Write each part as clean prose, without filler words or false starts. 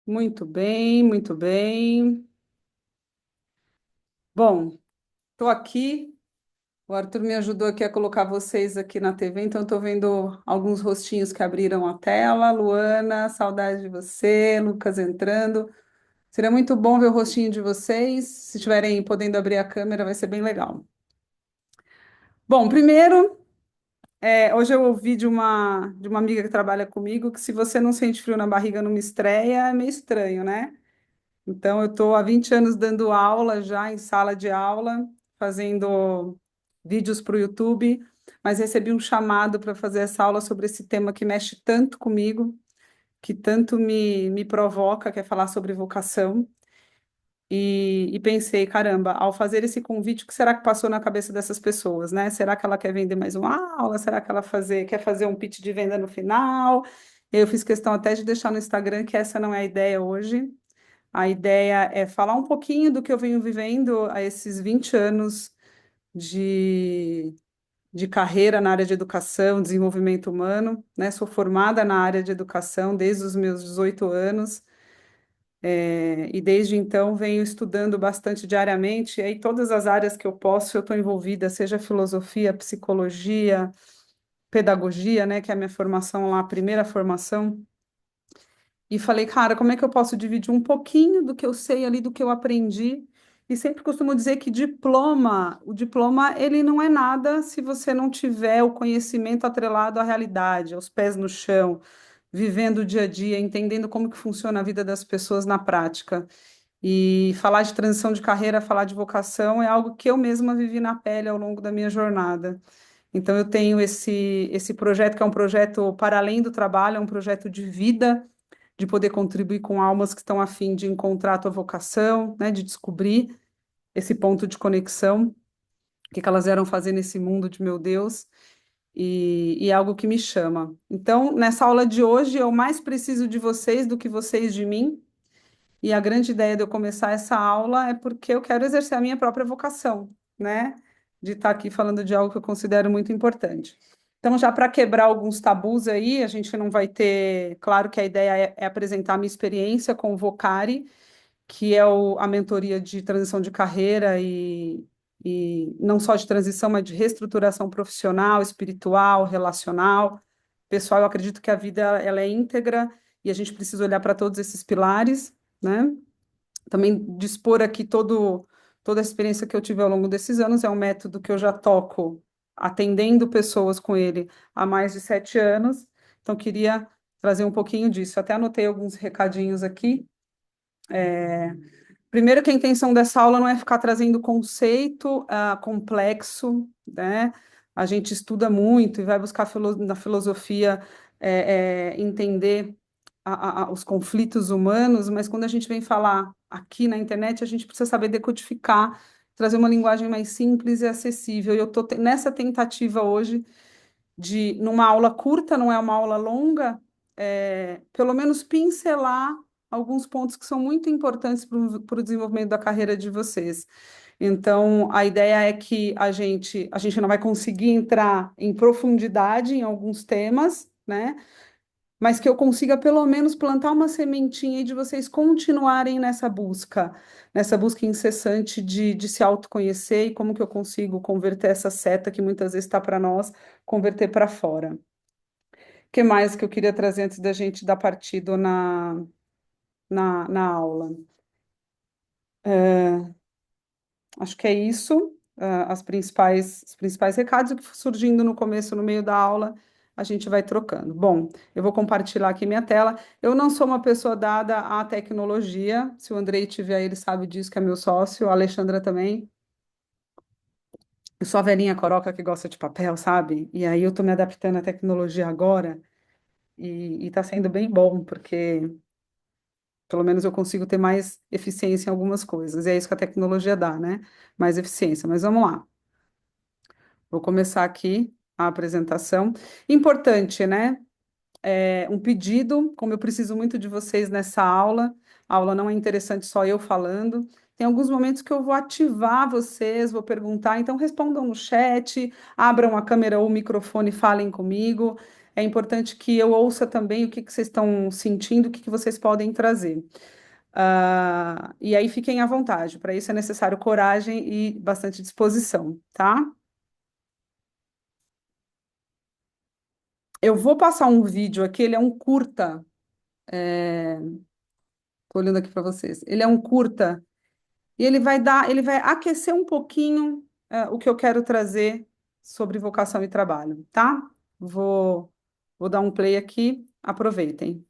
Muito bem, muito bem. Bom, estou aqui. O Arthur me ajudou aqui a colocar vocês aqui na TV, então estou vendo alguns rostinhos que abriram a tela. Luana, saudade de você. Lucas entrando. Seria muito bom ver o rostinho de vocês. Se estiverem podendo abrir a câmera, vai ser bem legal. Bom, primeiro, hoje eu ouvi de uma amiga que trabalha comigo que se você não sente frio na barriga numa estreia, é meio estranho, né? Então, eu estou há 20 anos dando aula já em sala de aula, fazendo vídeos para o YouTube, mas recebi um chamado para fazer essa aula sobre esse tema que mexe tanto comigo, que tanto me provoca, que é falar sobre vocação. E pensei, caramba, ao fazer esse convite, o que será que passou na cabeça dessas pessoas, né? Será que ela quer vender mais uma aula? Será que ela quer fazer um pitch de venda no final? Eu fiz questão até de deixar no Instagram que essa não é a ideia hoje. A ideia é falar um pouquinho do que eu venho vivendo há esses 20 anos de, de carreira na área de educação, desenvolvimento humano, né? Sou formada na área de educação desde os meus 18 anos, e desde então venho estudando bastante diariamente, e aí todas as áreas que eu posso, eu estou envolvida, seja filosofia, psicologia, pedagogia, né? Que é a minha formação lá, a primeira formação. E falei, cara, como é que eu posso dividir um pouquinho do que eu sei ali, do que eu aprendi? E sempre costumo dizer que o diploma, ele não é nada se você não tiver o conhecimento atrelado à realidade, aos pés no chão, vivendo o dia a dia, entendendo como que funciona a vida das pessoas na prática. E falar de transição de carreira, falar de vocação é algo que eu mesma vivi na pele ao longo da minha jornada. Então, eu tenho esse projeto, que é um projeto para além do trabalho, é um projeto de vida, de poder contribuir com almas que estão a fim de encontrar a tua vocação, né, de descobrir esse ponto de conexão, o que que elas vieram fazer nesse mundo de meu Deus, e é algo que me chama. Então, nessa aula de hoje, eu mais preciso de vocês do que vocês de mim, e a grande ideia de eu começar essa aula é porque eu quero exercer a minha própria vocação, né? De estar aqui falando de algo que eu considero muito importante. Então, já para quebrar alguns tabus aí, a gente não vai ter. Claro que a ideia é apresentar a minha experiência com o Vocari, que é a mentoria de transição de carreira e não só de transição, mas de reestruturação profissional, espiritual, relacional. Pessoal, eu acredito que a vida ela é íntegra e a gente precisa olhar para todos esses pilares, né? Também dispor aqui toda a experiência que eu tive ao longo desses anos, é um método que eu já toco atendendo pessoas com ele há mais de 7 anos, então queria trazer um pouquinho disso. Até anotei alguns recadinhos aqui. Primeiro, que a intenção dessa aula não é ficar trazendo conceito complexo, né? A gente estuda muito e vai buscar na filosofia entender os conflitos humanos, mas quando a gente vem falar aqui na internet, a gente precisa saber decodificar, trazer uma linguagem mais simples e acessível. E eu estou nessa tentativa hoje de, numa aula curta, não é uma aula longa, pelo menos pincelar alguns pontos que são muito importantes para o desenvolvimento da carreira de vocês. Então, a ideia é que a gente não vai conseguir entrar em profundidade em alguns temas, né? Mas que eu consiga pelo menos plantar uma sementinha aí de vocês continuarem nessa busca incessante de se autoconhecer e como que eu consigo converter essa seta que muitas vezes está para nós, converter para fora. O que mais que eu queria trazer antes da gente dar partido na aula? Acho que é isso, os principais recados, o que for surgindo no começo, no meio da aula, a gente vai trocando. Bom, eu vou compartilhar aqui minha tela. Eu não sou uma pessoa dada à tecnologia, se o Andrei tiver aí, ele sabe disso, que é meu sócio, a Alexandra também. Eu sou a velhinha coroca que gosta de papel, sabe? E aí eu tô me adaptando à tecnologia agora, e tá sendo bem bom, porque pelo menos eu consigo ter mais eficiência em algumas coisas. E é isso que a tecnologia dá, né? Mais eficiência. Mas vamos lá. Vou começar aqui a apresentação. Importante, né? Um pedido, como eu preciso muito de vocês nessa aula, a aula não é interessante só eu falando. Tem alguns momentos que eu vou ativar vocês, vou perguntar, então respondam no chat, abram a câmera ou o microfone e falem comigo. é importante que eu ouça também o que que vocês estão sentindo, o que que vocês podem trazer. E aí fiquem à vontade. Para isso é necessário coragem e bastante disposição, tá? Eu vou passar um vídeo aqui, ele é um curta. Tô olhando aqui para vocês. Ele é um curta e ele vai aquecer um pouquinho, o que eu quero trazer sobre vocação e trabalho, tá? Vou, vou dar um play aqui. Aproveitem.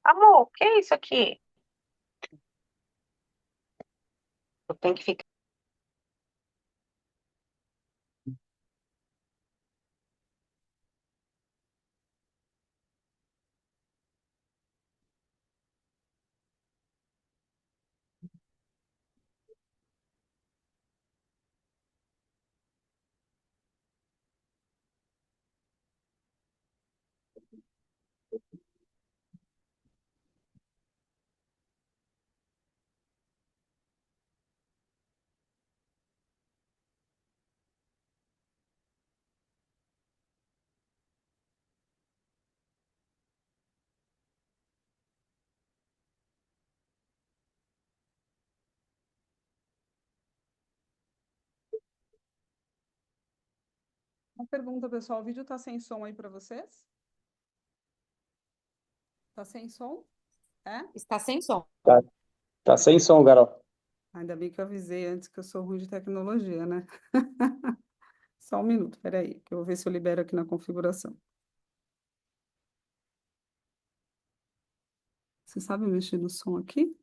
Amor, o que é isso aqui? Eu tenho que ficar. Uma pergunta, pessoal. O vídeo tá sem som aí para vocês? Tá sem som? É? Está sem som. Tá, tá sem som, Carol. Ainda bem que eu avisei antes que eu sou ruim de tecnologia, né? Só um minuto, peraí, que eu vou ver se eu libero aqui na configuração. Você sabe mexer no som aqui?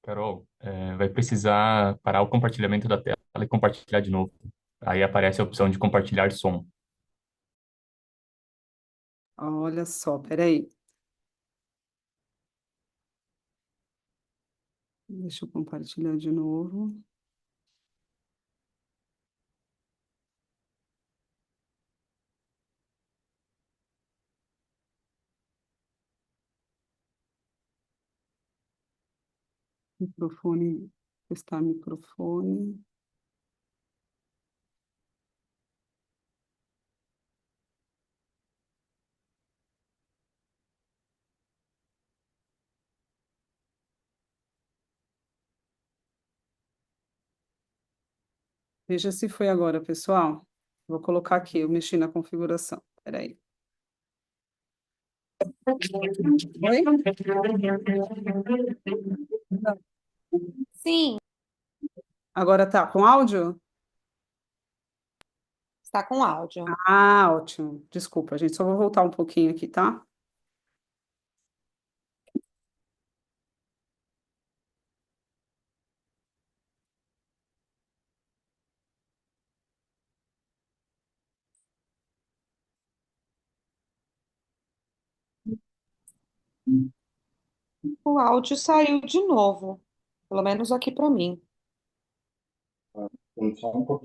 Carol, vai precisar parar o compartilhamento da tela e compartilhar de novo. Aí aparece a opção de compartilhar som. Olha só, peraí. Deixa eu compartilhar de novo. Microfone, testar microfone. Veja se foi agora, pessoal. Vou colocar aqui, eu mexi na configuração. Peraí. Oi? Sim, Agora tá com áudio? está com áudio. Ah, ótimo. Desculpa, gente. Só vou voltar um pouquinho aqui, tá? O áudio saiu de novo, pelo menos aqui para mim.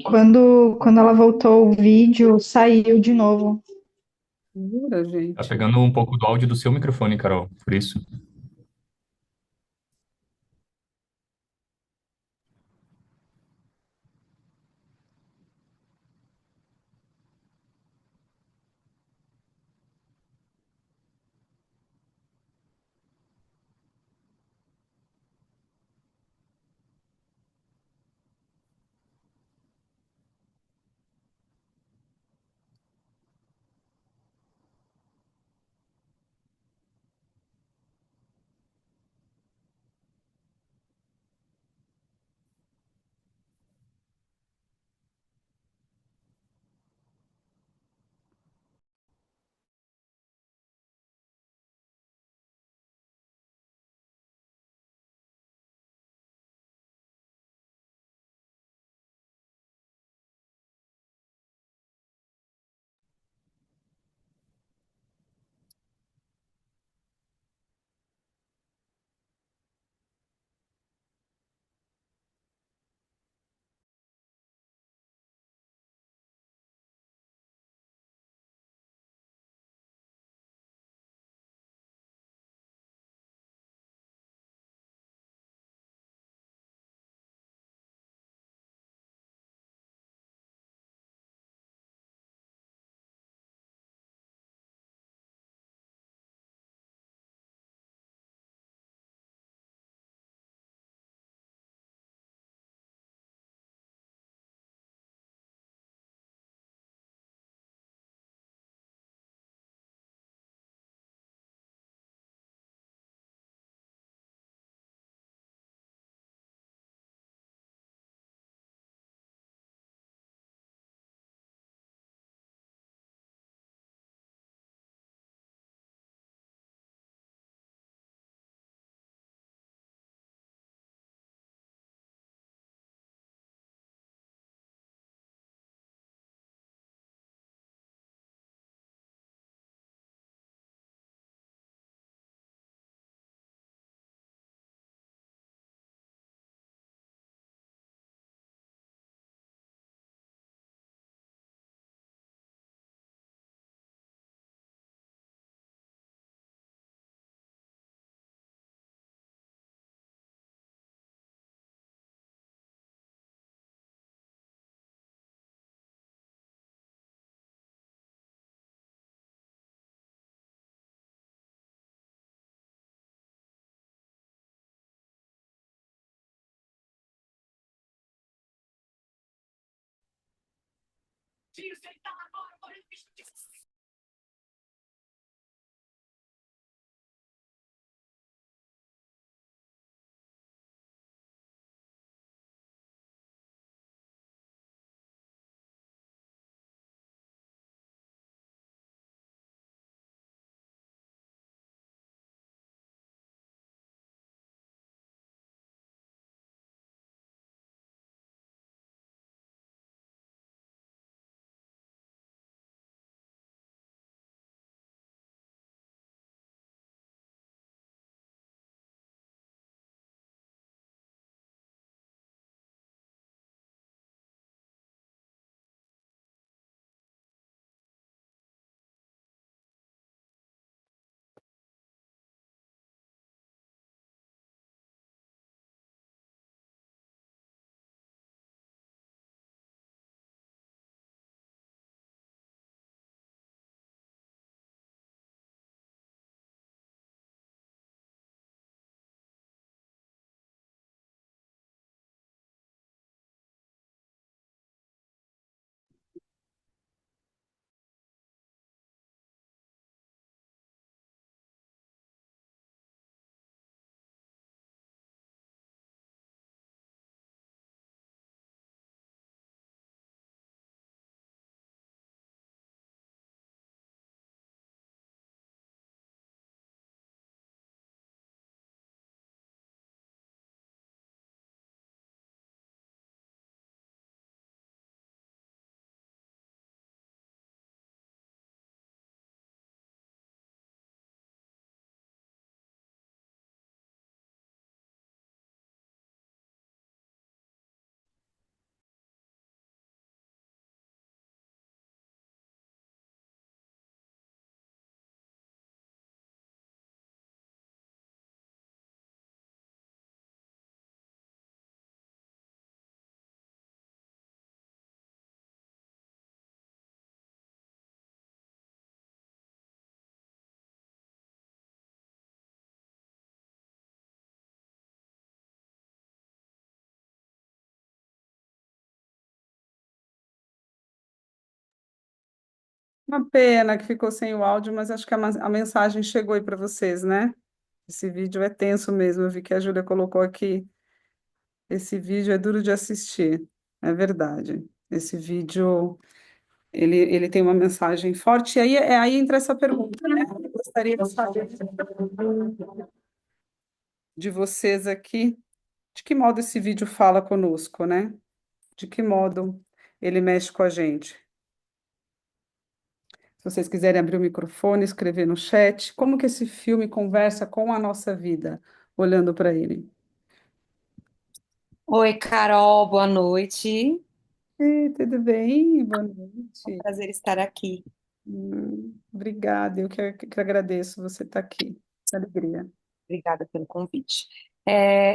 Quando ela voltou, o vídeo saiu de novo. Jura, Tá gente? pegando um pouco do áudio do seu microfone, Carol, por isso. Uma pena que ficou sem o áudio, mas acho que a mensagem chegou aí para vocês, né? Esse vídeo é tenso mesmo. Eu vi que a Júlia colocou aqui. Esse vídeo é duro de assistir. É verdade. Esse vídeo, ele tem uma mensagem forte. E aí, aí entra essa pergunta, né? Eu gostaria de saber de vocês aqui, de que modo esse vídeo fala conosco, né? De que modo ele mexe com a gente? Se vocês quiserem abrir o microfone, escrever no chat, como que esse filme conversa com a nossa vida, olhando para ele? Oi, Carol, boa noite. Ei, tudo bem? Boa É um noite. prazer estar aqui. Obrigada, eu que agradeço você estar aqui. Que alegria. Obrigada pelo convite.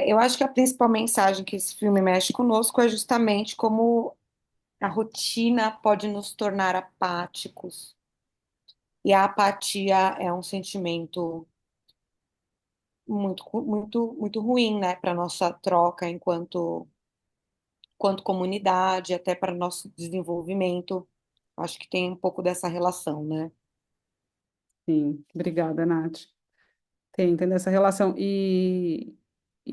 Eu acho que a principal mensagem que esse filme mexe conosco é justamente como a rotina pode nos tornar apáticos. E a apatia é um sentimento muito ruim, né, para nossa troca enquanto comunidade, até para nosso desenvolvimento. Acho que tem um pouco dessa relação, né? Sim, obrigada, Nath. Tem essa relação. E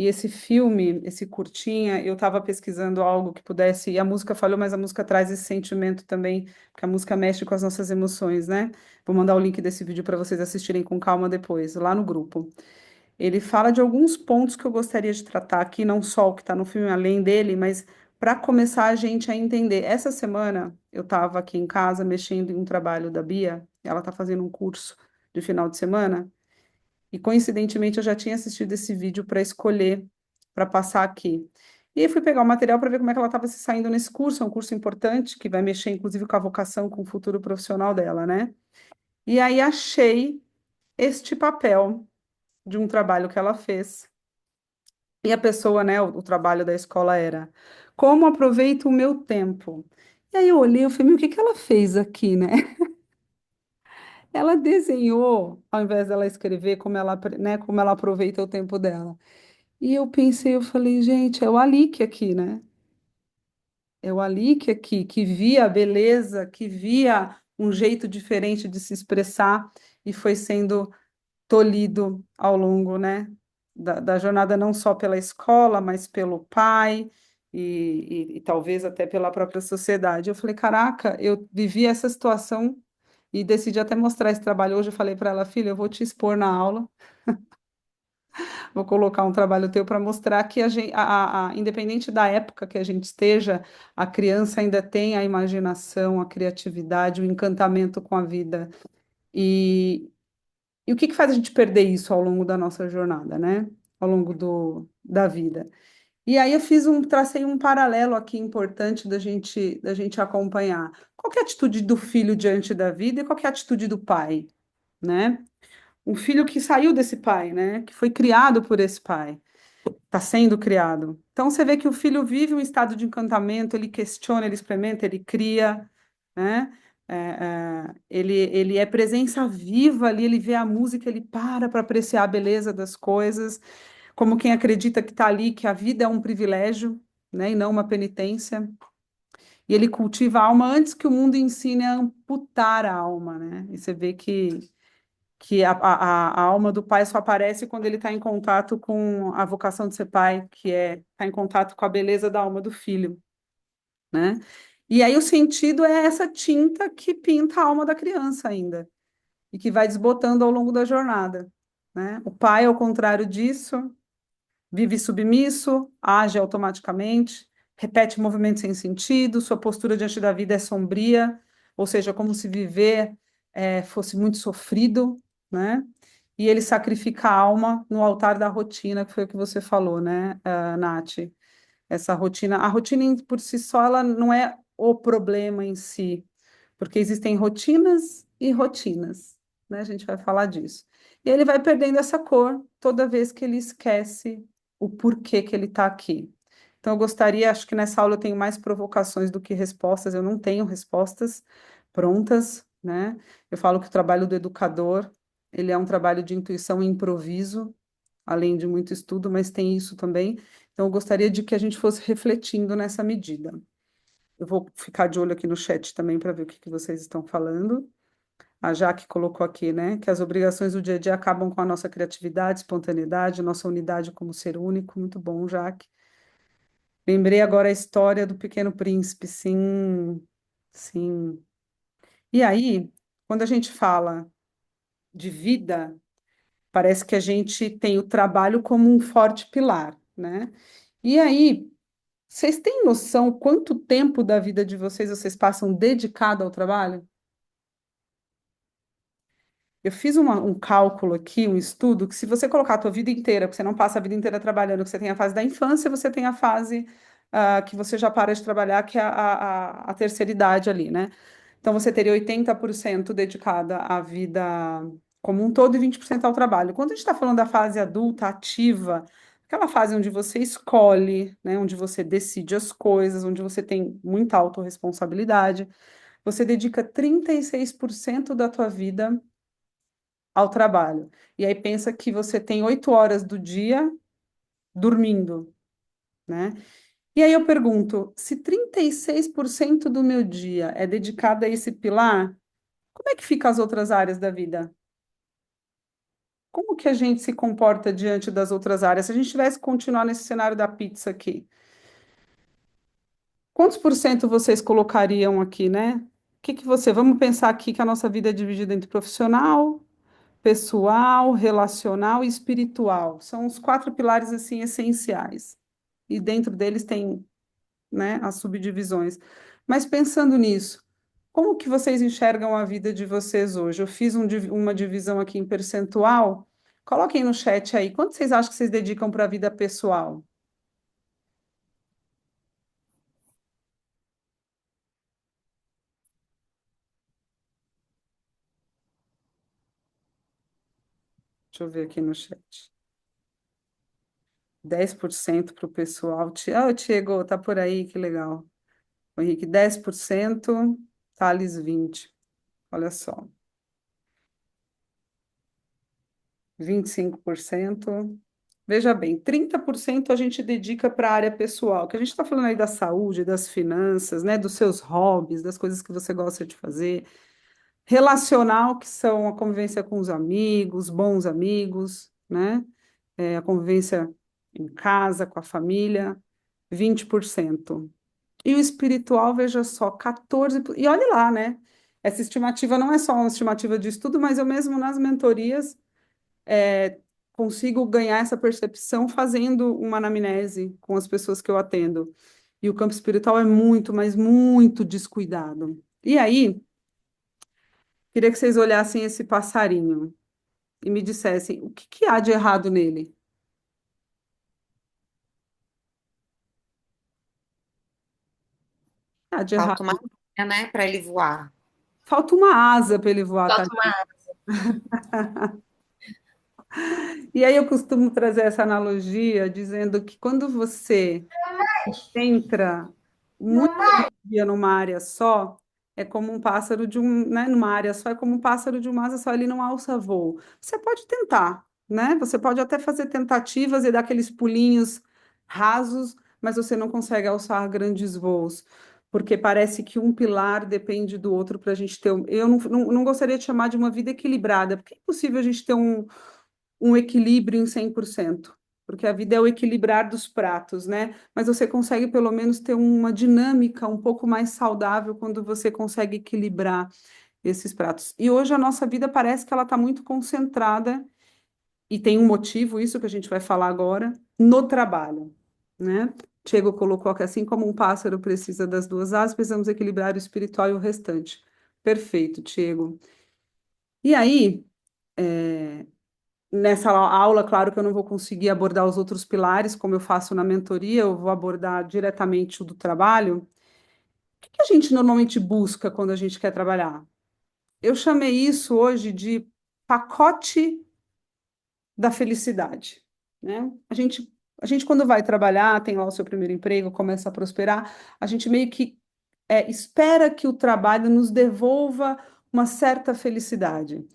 esse filme, esse curtinha, eu estava pesquisando algo que pudesse. E a música falhou, mas a música traz esse sentimento também, porque a música mexe com as nossas emoções, né? Vou mandar o link desse vídeo para vocês assistirem com calma depois, lá no grupo. Ele fala de alguns pontos que eu gostaria de tratar aqui, não só o que está no filme, além dele, mas para começar a gente a entender. Essa semana eu estava aqui em casa mexendo em um trabalho da Bia, ela está fazendo um curso de final de semana. E coincidentemente eu já tinha assistido esse vídeo para escolher, para passar aqui. E aí fui pegar o material para ver como é que ela estava se saindo nesse curso, é um curso importante, que vai mexer inclusive com a vocação, com o futuro profissional dela, né? E aí achei este papel de um trabalho que ela fez. E a pessoa, né, o trabalho da escola era: como aproveito o meu tempo? E aí eu olhei, eu falei: "Meu, o que que ela fez aqui, né?" Ela desenhou, ao invés dela escrever, né, como ela aproveita o tempo dela. E eu pensei, eu falei, gente, é o Alique aqui, né? É o Alique aqui, que via a beleza, que via um jeito diferente de se expressar e foi sendo tolhido ao longo, né, da jornada, não só pela escola, mas pelo pai e talvez até pela própria sociedade. Eu falei, caraca, eu vivi essa situação e decidi até mostrar esse trabalho hoje. Eu falei para ela, filha, eu vou te expor na aula. Vou colocar um trabalho teu para mostrar que independente da época que a gente esteja, a criança ainda tem a imaginação, a criatividade, o encantamento com a vida. E, e o que que faz a gente perder isso ao longo da nossa jornada, né? Ao longo da vida. E aí tracei um paralelo aqui importante da gente acompanhar. Qual que é a atitude do filho diante da vida e qual que é a atitude do pai, né? Um filho que saiu desse pai, né? Que foi criado por esse pai, está sendo criado. Então você vê que o filho vive um estado de encantamento, ele questiona, ele experimenta, ele cria, né? Ele é presença viva ali, ele vê a música, ele para apreciar a beleza das coisas, como quem acredita que está ali, que a vida é um privilégio, né? E não uma penitência. E ele cultiva a alma antes que o mundo ensine a amputar a alma, né? E você vê que a alma do pai só aparece quando ele está em contato com a vocação de ser pai, que é estar em contato com a beleza da alma do filho, né? E aí o sentido é essa tinta que pinta a alma da criança ainda, e que vai desbotando ao longo da jornada, né? O pai, ao contrário disso, vive submisso, age automaticamente, repete movimentos sem sentido, sua postura diante da vida é sombria, ou seja, como se viver fosse muito sofrido, né? E ele sacrifica a alma no altar da rotina, que foi o que você falou, né, Nath? Essa rotina, a rotina por si só, ela não é o problema em si, porque existem rotinas e rotinas, né? A gente vai falar disso. E ele vai perdendo essa cor toda vez que ele esquece o porquê que ele está aqui. Então, eu gostaria, acho que nessa aula eu tenho mais provocações do que respostas, eu não tenho respostas prontas, né? Eu falo que o trabalho do educador, ele é um trabalho de intuição e improviso, além de muito estudo, mas tem isso também. Então, eu gostaria de que a gente fosse refletindo nessa medida. Eu vou ficar de olho aqui no chat também para ver o que que vocês estão falando. A Jaque colocou aqui, né? Que as obrigações do dia a dia acabam com a nossa criatividade, espontaneidade, nossa unidade como ser único. Muito bom, Jaque. Lembrei agora a história do Pequeno Príncipe, sim, sim. E aí, quando a gente fala de vida, parece que a gente tem o trabalho como um forte pilar, né? E aí, vocês têm noção quanto tempo da vida de vocês passam dedicado ao trabalho? Eu fiz um cálculo aqui, um estudo, que se você colocar a tua vida inteira, porque você não passa a vida inteira trabalhando, que você tem a fase da infância, você tem a fase que você já para de trabalhar, que é a terceira idade ali, né? Então você teria 80% dedicada à vida como um todo e 20% ao trabalho. Quando a gente está falando da fase adulta, ativa, aquela fase onde você escolhe, né, onde você decide as coisas, onde você tem muita autorresponsabilidade, você dedica 36% da tua vida ao trabalho. E aí pensa que você tem 8 horas do dia dormindo, né? E aí eu pergunto, se 36% do meu dia é dedicado a esse pilar, como é que fica as outras áreas da vida? Como que a gente se comporta diante das outras áreas? Se a gente tivesse que continuar nesse cenário da pizza aqui, quantos por cento vocês colocariam aqui, né? Vamos pensar aqui que a nossa vida é dividida entre profissional, pessoal, relacional e espiritual. São os 4 pilares assim essenciais. E dentro deles tem, né, as subdivisões. Mas pensando nisso, como que vocês enxergam a vida de vocês hoje? Eu fiz uma divisão aqui em percentual. Coloquem no chat aí. Quanto vocês acham que vocês dedicam para a vida pessoal? Deixa eu ver aqui no chat. 10% para o pessoal. O Tiago, tá por aí, que legal. O Henrique, 10%, Thales, 20%. Olha só. 25%. Veja bem, 30% a gente dedica para a área pessoal, que a gente está falando aí da saúde, das finanças, né, dos seus hobbies, das coisas que você gosta de fazer. Relacional, que são a convivência com os amigos, bons amigos, né? A convivência em casa, com a família, 20%. E o espiritual, veja só, 14%. E olhe lá, né? Essa estimativa não é só uma estimativa de estudo, mas eu mesmo nas mentorias é, consigo ganhar essa percepção fazendo uma anamnese com as pessoas que eu atendo. E o campo espiritual é muito, mas muito descuidado. E aí, queria que vocês olhassem esse passarinho e me dissessem o que que há de errado nele? O que há de errado? Falta uma linha, né, para ele voar. Falta uma asa para ele voar, tá? Solta uma. E aí eu costumo trazer essa analogia dizendo que quando você entra muita energia numa área só, é como um pássaro de um, né, numa área só, é como um pássaro de uma asa só, ele não alça voo. Você pode tentar, né? Você pode até fazer tentativas e dar aqueles pulinhos rasos, mas você não consegue alçar grandes voos. Porque parece que um pilar depende do outro para a gente ter. Eu não gostaria de chamar de uma vida equilibrada, porque é impossível a gente ter um equilíbrio em 100%, porque a vida é o equilibrar dos pratos, né? Mas você consegue pelo menos ter uma dinâmica um pouco mais saudável quando você consegue equilibrar esses pratos. E hoje a nossa vida parece que ela está muito concentrada, e tem um motivo, isso que a gente vai falar agora, no trabalho, né? Diego colocou que assim como um pássaro precisa das duas asas, precisamos equilibrar o espiritual e o restante. Perfeito, Diego. E aí, nessa aula, claro que eu não vou conseguir abordar os outros pilares, como eu faço na mentoria, eu vou abordar diretamente o do trabalho. O que que a gente normalmente busca quando a gente quer trabalhar? Eu chamei isso hoje de pacote da felicidade, né? A gente quando vai trabalhar, tem lá o seu primeiro emprego, começa a prosperar, a gente meio que espera que o trabalho nos devolva uma certa felicidade.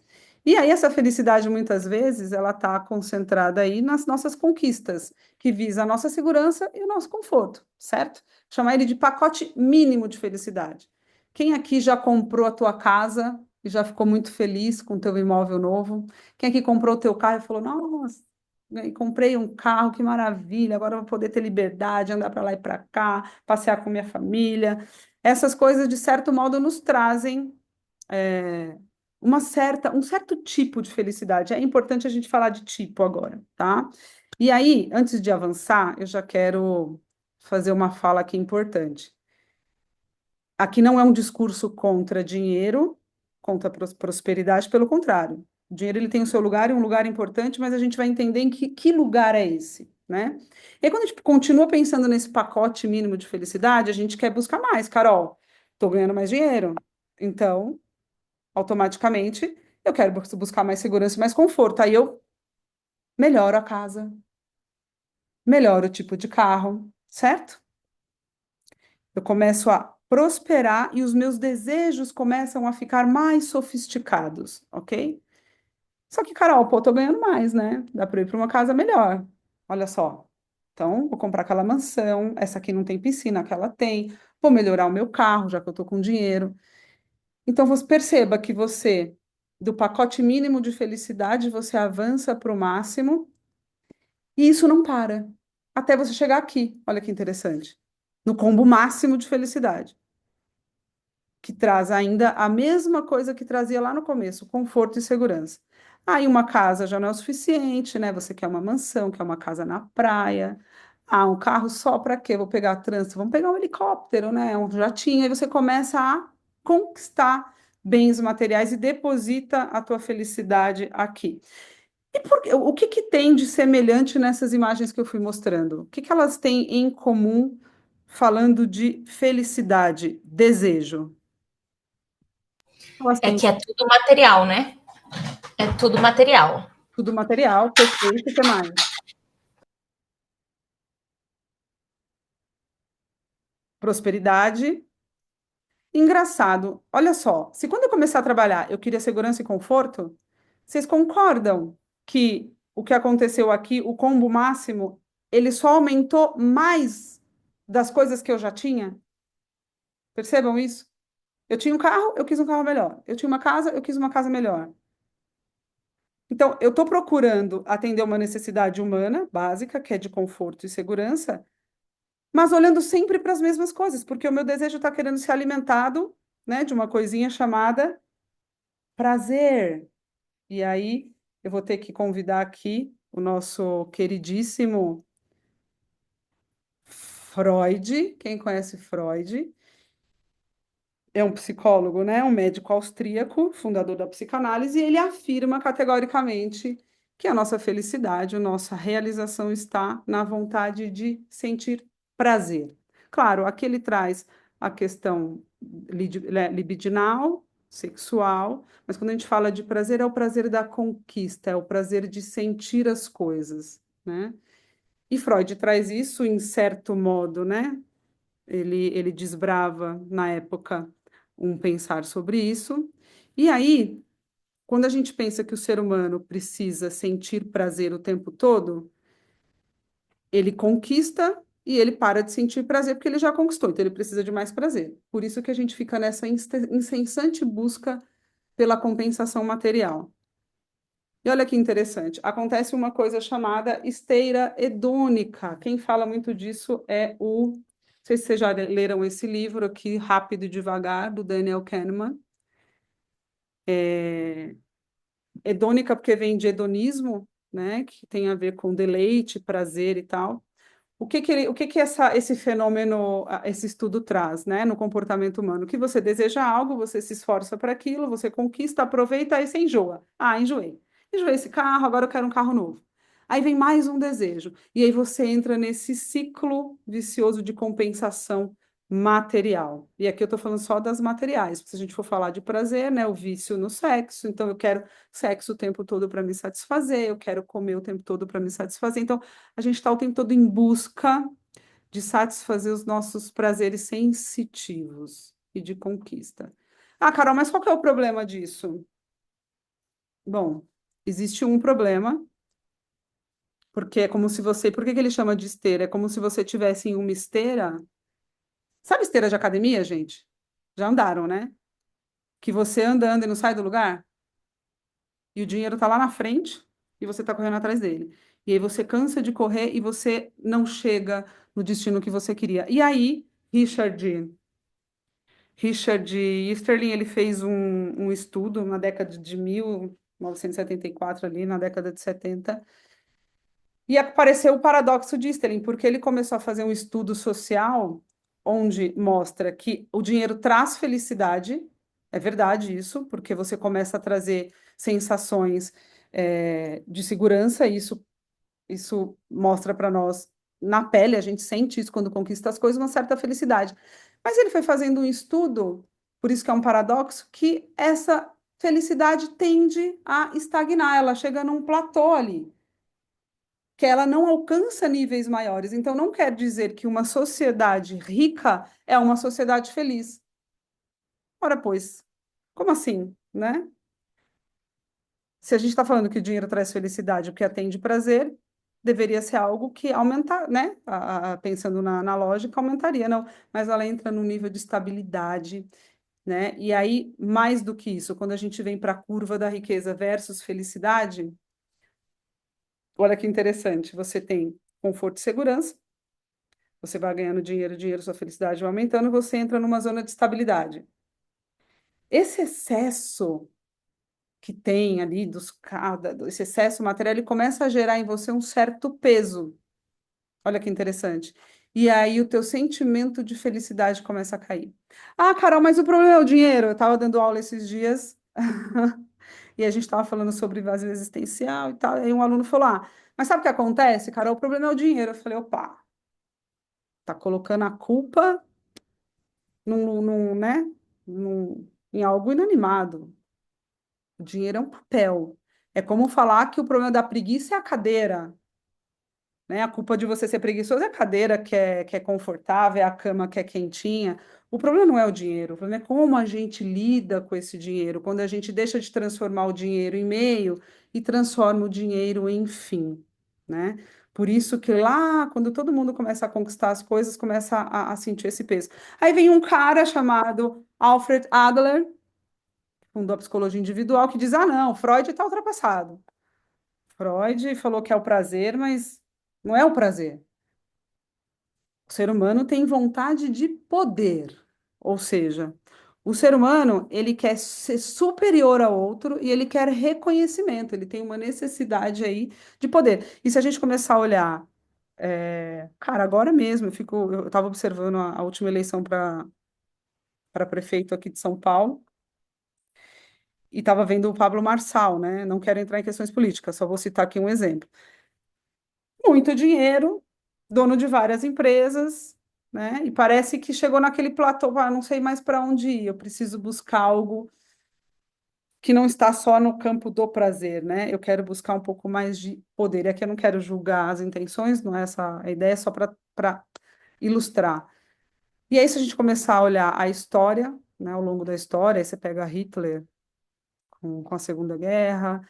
E aí essa felicidade muitas vezes ela está concentrada aí nas nossas conquistas, que visa a nossa segurança e o nosso conforto, certo? Chamar ele de pacote mínimo de felicidade. Quem aqui já comprou a tua casa que já ficou muito feliz com o teu imóvel novo? Quem aqui comprou o teu carro e falou, nossa, comprei um carro, que maravilha, agora eu vou poder ter liberdade, andar para lá e para cá, passear com minha família. Essas coisas, de certo modo, nos trazem é, um certo tipo de felicidade. É importante a gente falar de tipo agora, tá? E aí, antes de avançar, eu já quero fazer uma fala aqui importante. Aqui não é um discurso contra dinheiro, contra prosperidade, pelo contrário. O dinheiro ele tem o seu lugar e um lugar importante, mas a gente vai entender em que lugar é esse, né? E aí, quando a gente continua pensando nesse pacote mínimo de felicidade, a gente quer buscar mais. Carol, estou ganhando mais dinheiro, então, automaticamente, eu quero buscar mais segurança e mais conforto. Aí eu melhoro a casa, melhoro o tipo de carro, certo? Eu começo a prosperar e os meus desejos começam a ficar mais sofisticados, ok? Só que, Carol, pô, tô ganhando mais, né? Dá para ir para uma casa melhor. Olha só. Então, vou comprar aquela mansão. Essa aqui não tem piscina, aquela tem. Vou melhorar o meu carro, já que eu tô com dinheiro. Então, você perceba que você, do pacote mínimo de felicidade, você avança para o máximo e isso não para. Até você chegar aqui. Olha que interessante. No combo máximo de felicidade, que traz ainda a mesma coisa que trazia lá no começo, conforto e segurança. Aí uma casa já não é o suficiente, né? Você quer uma mansão, quer uma casa na praia. Ah, um carro só para quê? Vou pegar trânsito, vamos pegar um helicóptero, né? Um jatinho. Aí você começa a conquistar bens materiais e deposita a tua felicidade aqui. E o que que tem de semelhante nessas imagens que eu fui mostrando? O que que elas têm em comum falando de felicidade, desejo? Elas É têm que é tudo material, né? É tudo material. tudo material, perfeito, o que mais? Prosperidade. Engraçado, olha só, se quando eu começar a trabalhar eu queria segurança e conforto, vocês concordam que o que aconteceu aqui, o combo máximo, ele só aumentou mais das coisas que eu já tinha? Percebam isso? Eu tinha um carro, eu quis um carro melhor. Eu tinha uma casa, eu quis uma casa melhor. Então, eu estou procurando atender uma necessidade humana básica, que é de conforto e segurança, mas olhando sempre para as mesmas coisas, porque o meu desejo está querendo ser alimentado, né, de uma coisinha chamada prazer. E aí, eu vou ter que convidar aqui o nosso queridíssimo Freud. Quem conhece Freud? É um psicólogo, né? Um médico austríaco, fundador da psicanálise, e ele afirma categoricamente que a nossa felicidade, a nossa realização está na vontade de sentir prazer. Claro, aqui ele traz a questão libidinal, sexual, mas quando a gente fala de prazer, é o prazer da conquista, é o prazer de sentir as coisas, né? E Freud traz isso em certo modo, né? Ele desbrava, na época, um pensar sobre isso. E aí, quando a gente pensa que o ser humano precisa sentir prazer o tempo todo, ele conquista e ele para de sentir prazer porque ele já conquistou, então ele precisa de mais prazer. Por isso que a gente fica nessa incessante busca pela compensação material. E olha que interessante, acontece uma coisa chamada esteira hedônica. Quem fala muito disso é não sei se vocês já leram esse livro aqui, Rápido e Devagar, do Daniel Kahneman. Hedônica porque vem de hedonismo, né, que tem a ver com deleite, prazer e tal. O que que esse fenômeno, esse estudo traz, né, no comportamento humano? Que você deseja algo, você se esforça para aquilo, você conquista, aproveita, aí você enjoa. Ah, enjoei. Enjoei esse carro, agora eu quero um carro novo. Aí vem mais um desejo. E aí você entra nesse ciclo vicioso de compensação material. E aqui eu estou falando só das materiais. Se a gente for falar de prazer, né, o vício no sexo, então eu quero sexo o tempo todo para me satisfazer, eu quero comer o tempo todo para me satisfazer. Então, a gente está o tempo todo em busca de satisfazer os nossos prazeres sensitivos e de conquista. Ah, Carol, mas qual que é o problema disso? Bom, existe um problema, porque é como se você. Por que que ele chama de esteira? É como se você tivesse em uma esteira. Sabe esteira de academia, gente? Já andaram, né? que você anda, anda e não sai do lugar? E o dinheiro está lá na frente e você está correndo atrás dele. E aí você cansa de correr e você não chega no destino que você queria. E aí, Richard Easterlin, ele fez um estudo na década de 1974, ali, na década de 70, e apareceu o paradoxo de Easterlin, porque ele começou a fazer um estudo social onde mostra que o dinheiro traz felicidade, é verdade isso, porque você começa a trazer sensações de segurança, e isso mostra para nós na pele, a gente sente isso quando conquista as coisas, uma certa felicidade. Mas ele foi fazendo um estudo, por isso que é um paradoxo, que essa felicidade tende a estagnar, ela chega num platô ali, que ela não alcança níveis maiores. Então, não quer dizer que uma sociedade rica é uma sociedade feliz. Ora, pois, como assim, né? Se a gente está falando que o dinheiro traz felicidade, o que atende prazer, deveria ser algo que aumentar, né? Pensando na lógica, aumentaria, não. Mas ela entra num nível de estabilidade, né? E aí, mais do que isso, quando a gente vem para a curva da riqueza versus felicidade, olha que interessante, você tem conforto e segurança, você vai ganhando dinheiro, dinheiro, sua felicidade vai aumentando, você entra numa zona de estabilidade. Esse excesso que tem ali esse excesso material, ele começa a gerar em você um certo peso. Olha que interessante. E aí o teu sentimento de felicidade começa a cair. Ah, Carol, mas o problema é o dinheiro. Eu estava dando aula esses dias e a gente estava falando sobre vazio existencial e tal. Aí um aluno falou: Ah, mas sabe o que acontece, Carol? O problema é o dinheiro. Eu falei: opa, tá colocando a culpa né? Em algo inanimado. O dinheiro é um papel. É como falar que o problema da preguiça é a cadeira, né? A culpa de você ser preguiçoso é a cadeira que é confortável, é a cama que é quentinha. O problema não é o dinheiro, o problema é como a gente lida com esse dinheiro, quando a gente deixa de transformar o dinheiro em meio e transforma o dinheiro em fim, né? Por isso que lá, quando todo mundo começa a conquistar as coisas, começa a sentir esse peso. Aí vem um cara chamado Alfred Adler, que fundou a psicologia individual, que diz: ah, não, Freud está ultrapassado. Freud falou que é o prazer, mas não é o prazer. O ser humano tem vontade de poder, ou seja, o ser humano ele quer ser superior ao outro e ele quer reconhecimento, ele tem uma necessidade aí de poder. E se a gente começar a olhar, cara, agora mesmo eu estava observando a última eleição para prefeito aqui de São Paulo e estava vendo o Pablo Marçal, né? Não quero entrar em questões políticas, só vou citar aqui um exemplo. Muito dinheiro, dono de várias empresas, né? E parece que chegou naquele platô, ah, não sei mais para onde ir, eu preciso buscar algo que não está só no campo do prazer, né? Eu quero buscar um pouco mais de poder. E aqui eu não quero julgar as intenções, não é essa a ideia, é só para ilustrar. E aí, se a gente começar a olhar a história, né, ao longo da história, aí você pega Hitler com a Segunda Guerra,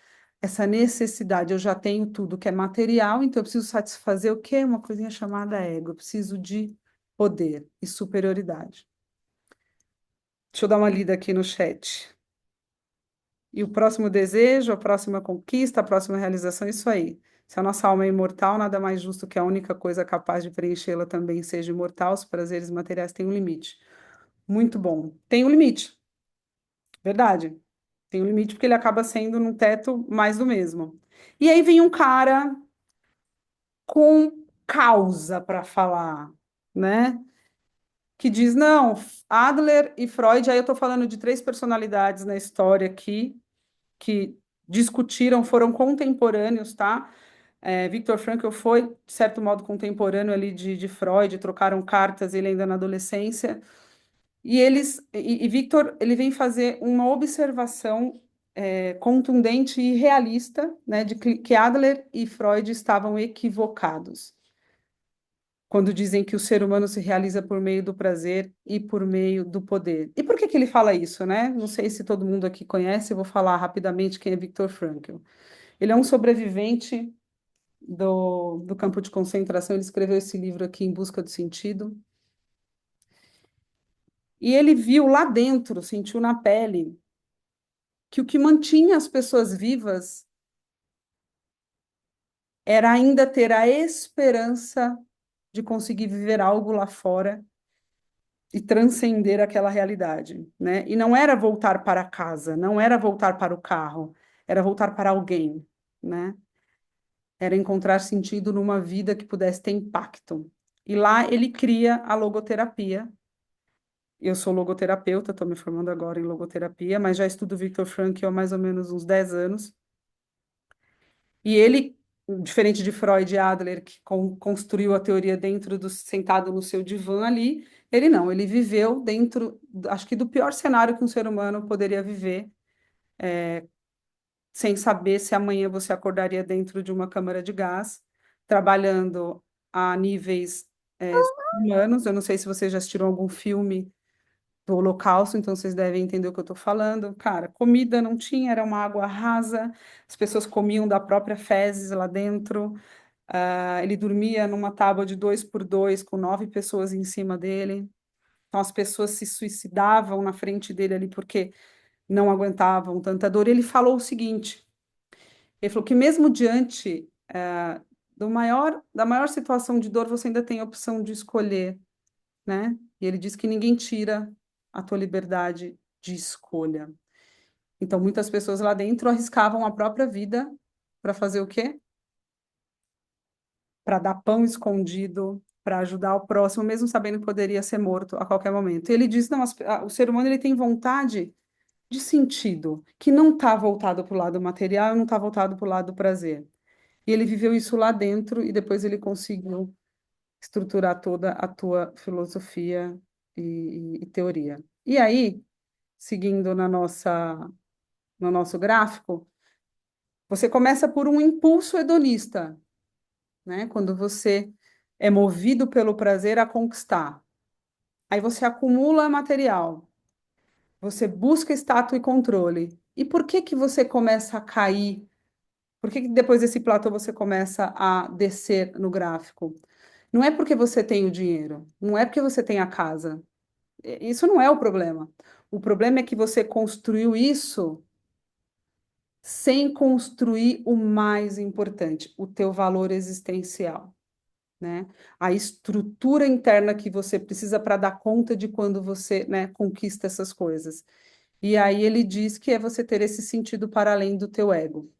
essa necessidade, eu já tenho tudo que é material, então eu preciso satisfazer o quê? Uma coisinha chamada ego, eu preciso de poder e superioridade. Deixa eu dar uma lida aqui no chat. E o próximo desejo, a próxima conquista, a próxima realização, é isso aí. Se a nossa alma é imortal, nada mais justo que a única coisa capaz de preenchê-la também seja imortal, os prazeres materiais têm um limite. Muito bom. Tem um limite, verdade. Tem um limite porque ele acaba sendo num teto mais do mesmo. E aí vem um cara com causa para falar, né? Que diz, não, Adler e Freud, aí eu estou falando de três personalidades na história aqui, que discutiram, foram contemporâneos, tá? Viktor Frankl foi, de certo modo, contemporâneo ali de Freud, trocaram cartas, ele ainda na adolescência, e Viktor, ele vem fazer uma observação contundente e realista, né, de que Adler e Freud estavam equivocados quando dizem que o ser humano se realiza por meio do prazer e por meio do poder. E por que que ele fala isso, né? Não sei se todo mundo aqui conhece, eu vou falar rapidamente quem é Viktor Frankl. Ele é um sobrevivente do campo de concentração, ele escreveu esse livro aqui, Em Busca do Sentido, e ele viu lá dentro, sentiu na pele, que o que mantinha as pessoas vivas era ainda ter a esperança de conseguir viver algo lá fora e transcender aquela realidade, né? E não era voltar para casa, não era voltar para o carro, era voltar para alguém, né? Era encontrar sentido numa vida que pudesse ter impacto. E lá ele cria a logoterapia. Eu sou logoterapeuta, estou me formando agora em logoterapia, mas já estudo Viktor Frankl há mais ou menos uns 10 anos. E ele, diferente de Freud e Adler, que construiu a teoria dentro do sentado no seu divã ali, ele não, ele viveu dentro, acho que do pior cenário que um ser humano poderia viver, sem saber se amanhã você acordaria dentro de uma câmara de gás, trabalhando a níveis humanos. Eu não sei se vocês já assistiram algum filme do Holocausto, então vocês devem entender o que eu estou falando. Cara, comida não tinha, era uma água rasa, as pessoas comiam da própria fezes lá dentro. Ele dormia numa tábua de 2 por 2 com 9 pessoas em cima dele. Então as pessoas se suicidavam na frente dele ali porque não aguentavam tanta dor. Ele falou o seguinte: ele falou que mesmo diante da maior situação de dor, você ainda tem a opção de escolher, né? E ele diz que ninguém tira a tua liberdade de escolha. Então, muitas pessoas lá dentro arriscavam a própria vida para fazer o quê? Para dar pão escondido, para ajudar o próximo, mesmo sabendo que poderia ser morto a qualquer momento. E ele diz, não, o ser humano ele tem vontade de sentido, que não está voltado para o lado material, não está voltado para o lado do prazer. E ele viveu isso lá dentro e depois ele conseguiu estruturar toda a tua filosofia e teoria. E aí, seguindo no nosso gráfico, você começa por um impulso hedonista, né? Quando você é movido pelo prazer a conquistar. Aí você acumula material, você busca status e controle. E por que que você começa a cair? Por que que depois desse platô você começa a descer no gráfico? Não é porque você tem o dinheiro, não é porque você tem a casa. Isso não é o problema. O problema é que você construiu isso sem construir o mais importante, o teu valor existencial, né? A estrutura interna que você precisa para dar conta de quando você, né, conquista essas coisas. E aí ele diz que é você ter esse sentido para além do teu ego.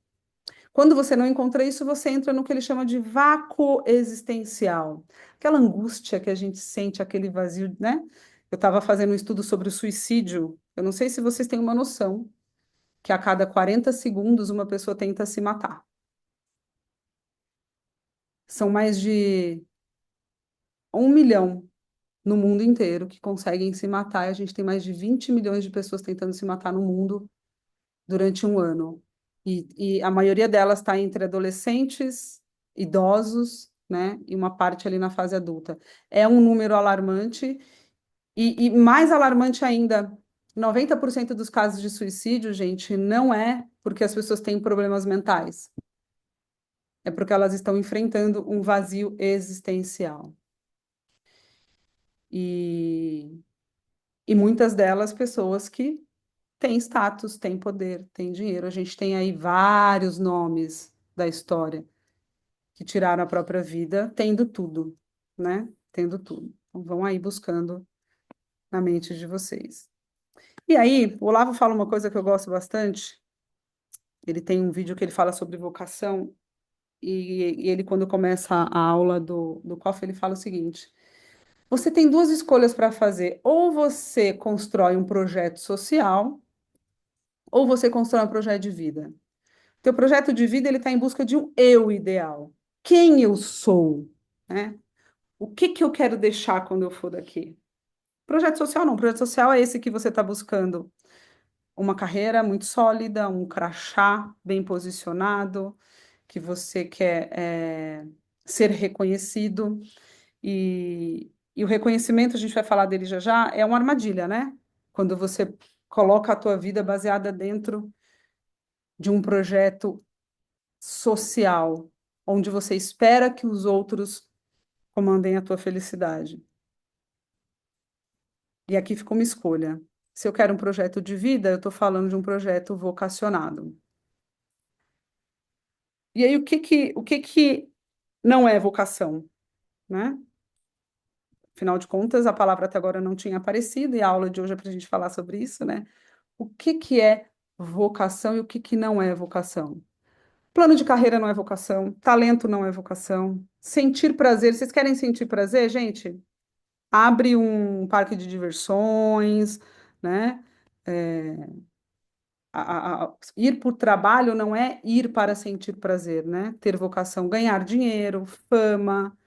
Quando você não encontra isso, você entra no que ele chama de vácuo existencial. Aquela angústia que a gente sente, aquele vazio, né? Eu estava fazendo um estudo sobre o suicídio. Eu não sei se vocês têm uma noção que a cada 40 segundos uma pessoa tenta se matar. São mais de 1 milhão no mundo inteiro que conseguem se matar. E a gente tem mais de 20 milhões de pessoas tentando se matar no mundo durante um ano. E a maioria delas está entre adolescentes, idosos, né? E uma parte ali na fase adulta. É um número alarmante e mais alarmante ainda, 90% dos casos de suicídio, gente, não é porque as pessoas têm problemas mentais. É porque elas estão enfrentando um vazio existencial. E, e muitas delas pessoas que têm status, têm poder, têm dinheiro. A gente tem aí vários nomes da história que tiraram a própria vida tendo tudo, né? Tendo tudo. Então, vão aí buscando na mente de vocês. E aí, o Olavo fala uma coisa que eu gosto bastante. Ele tem um vídeo que ele fala sobre vocação, e ele, quando começa a aula do COF, ele fala o seguinte: você tem duas escolhas para fazer. Ou você constrói um projeto social, ou você constrói um projeto de vida. Teu projeto de vida ele está em busca de um eu ideal. Quem eu sou, né? O que que eu quero deixar quando eu for daqui? Projeto social não. Projeto social é esse que você está buscando uma carreira muito sólida, um crachá bem posicionado, que você quer ser reconhecido. E o reconhecimento, a gente vai falar dele já já, é uma armadilha, né? Quando você coloca a tua vida baseada dentro de um projeto social, onde você espera que os outros comandem a tua felicidade. E aqui fica uma escolha. Se eu quero um projeto de vida, eu estou falando de um projeto vocacionado. E aí, o que que não é vocação, né? Afinal de contas, a palavra até agora não tinha aparecido e a aula de hoje é para a gente falar sobre isso, né? O que que é vocação e o que que não é vocação? Plano de carreira não é vocação, talento não é vocação, sentir prazer. Vocês querem sentir prazer, gente? Abre um parque de diversões, né? É, ir por trabalho não é ir para sentir prazer, né? Ter vocação, ganhar dinheiro, fama.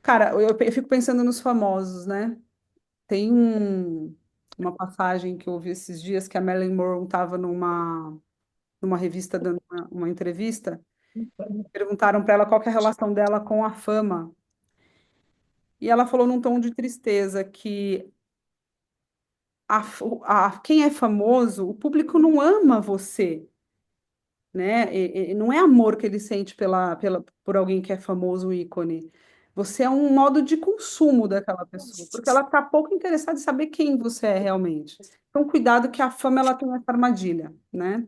Cara, eu fico pensando nos famosos, né? Tem uma passagem que eu ouvi esses dias que a Marilyn Monroe estava numa revista dando uma entrevista. Perguntaram para ela qual que é a relação dela com a fama. E ela falou num tom de tristeza que quem é famoso, o público não ama você, né? E não é amor que ele sente por alguém que é famoso, ícone. Você é um modo de consumo daquela pessoa, porque ela está pouco interessada em saber quem você é realmente. Então, cuidado que a fama ela tem essa armadilha, né?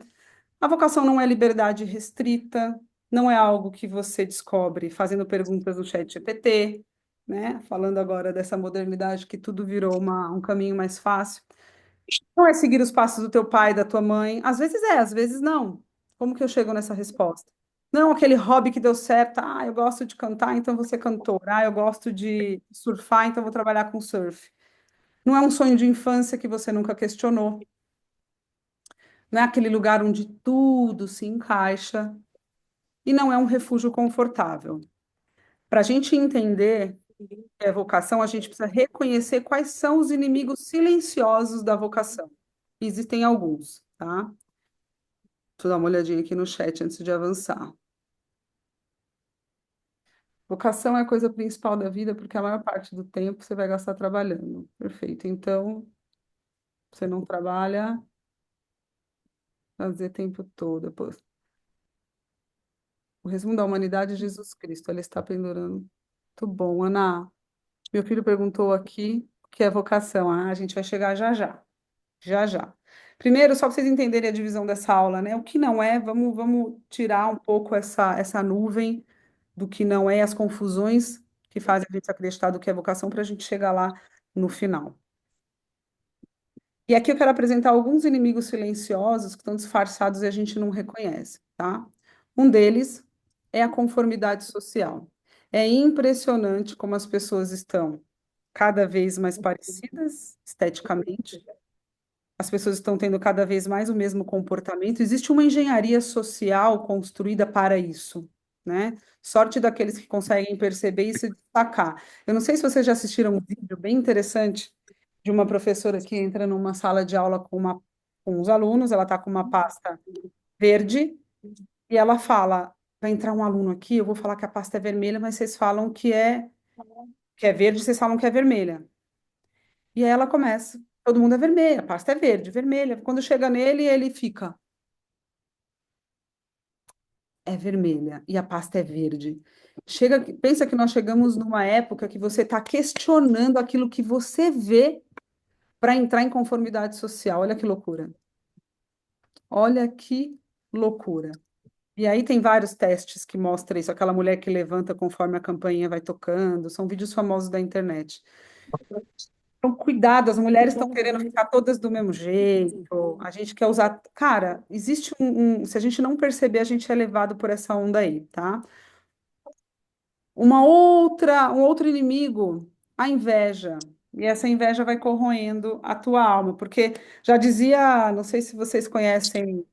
A vocação não é liberdade restrita, não é algo que você descobre fazendo perguntas no chat GPT, né? Falando agora dessa modernidade que tudo virou um caminho mais fácil. Não é seguir os passos do teu pai, da tua mãe. Às vezes é, às vezes não. Como que eu chego nessa resposta? Não, aquele hobby que deu certo. Ah, eu gosto de cantar, então vou ser cantora. Ah, eu gosto de surfar, então vou trabalhar com surf. Não é um sonho de infância que você nunca questionou. Não é aquele lugar onde tudo se encaixa. E não é um refúgio confortável. Para a gente entender o que é vocação, a gente precisa reconhecer quais são os inimigos silenciosos da vocação. Existem alguns, tá? Deixa eu dar uma olhadinha aqui no chat antes de avançar. Vocação é a coisa principal da vida, porque a maior parte do tempo você vai gastar trabalhando. Perfeito. Então, você não trabalha, fazer tempo todo. Pô, o resumo da humanidade é Jesus Cristo. Ele está pendurando. Muito bom, Ana. Meu filho perguntou aqui o que é vocação. Ah, a gente vai chegar já já. Já já. Primeiro, só para vocês entenderem a divisão dessa aula, né? O que não é, vamos tirar um pouco essa nuvem do que não é, as confusões que fazem a gente acreditar do que é vocação para a gente chegar lá no final. E aqui eu quero apresentar alguns inimigos silenciosos que estão disfarçados e a gente não reconhece, tá? Um deles é a conformidade social. É impressionante como as pessoas estão cada vez mais parecidas esteticamente, as pessoas estão tendo cada vez mais o mesmo comportamento. Existe uma engenharia social construída para isso, né? Sorte daqueles que conseguem perceber e se destacar. Eu não sei se vocês já assistiram um vídeo bem interessante de uma professora que entra numa sala de aula com os alunos, ela está com uma pasta verde e ela fala: vai entrar um aluno aqui, eu vou falar que a pasta é vermelha, mas vocês falam que é verde, vocês falam que é vermelha. E aí ela começa. Todo mundo é vermelho, a pasta é verde, vermelha. Quando chega nele, ele fica, é vermelha e a pasta é verde. Pensa que nós chegamos numa época que você está questionando aquilo que você vê para entrar em conformidade social. Olha que loucura. Olha que loucura. E aí tem vários testes que mostram isso. Aquela mulher que levanta conforme a campainha vai tocando. São vídeos famosos da internet. Então, cuidado, as mulheres estão querendo ficar todas do mesmo jeito. A gente quer usar. Cara, existe Se a gente não perceber, a gente é levado por essa onda aí, tá? Um outro inimigo, a inveja. E essa inveja vai corroendo a tua alma, porque já dizia, não sei se vocês conhecem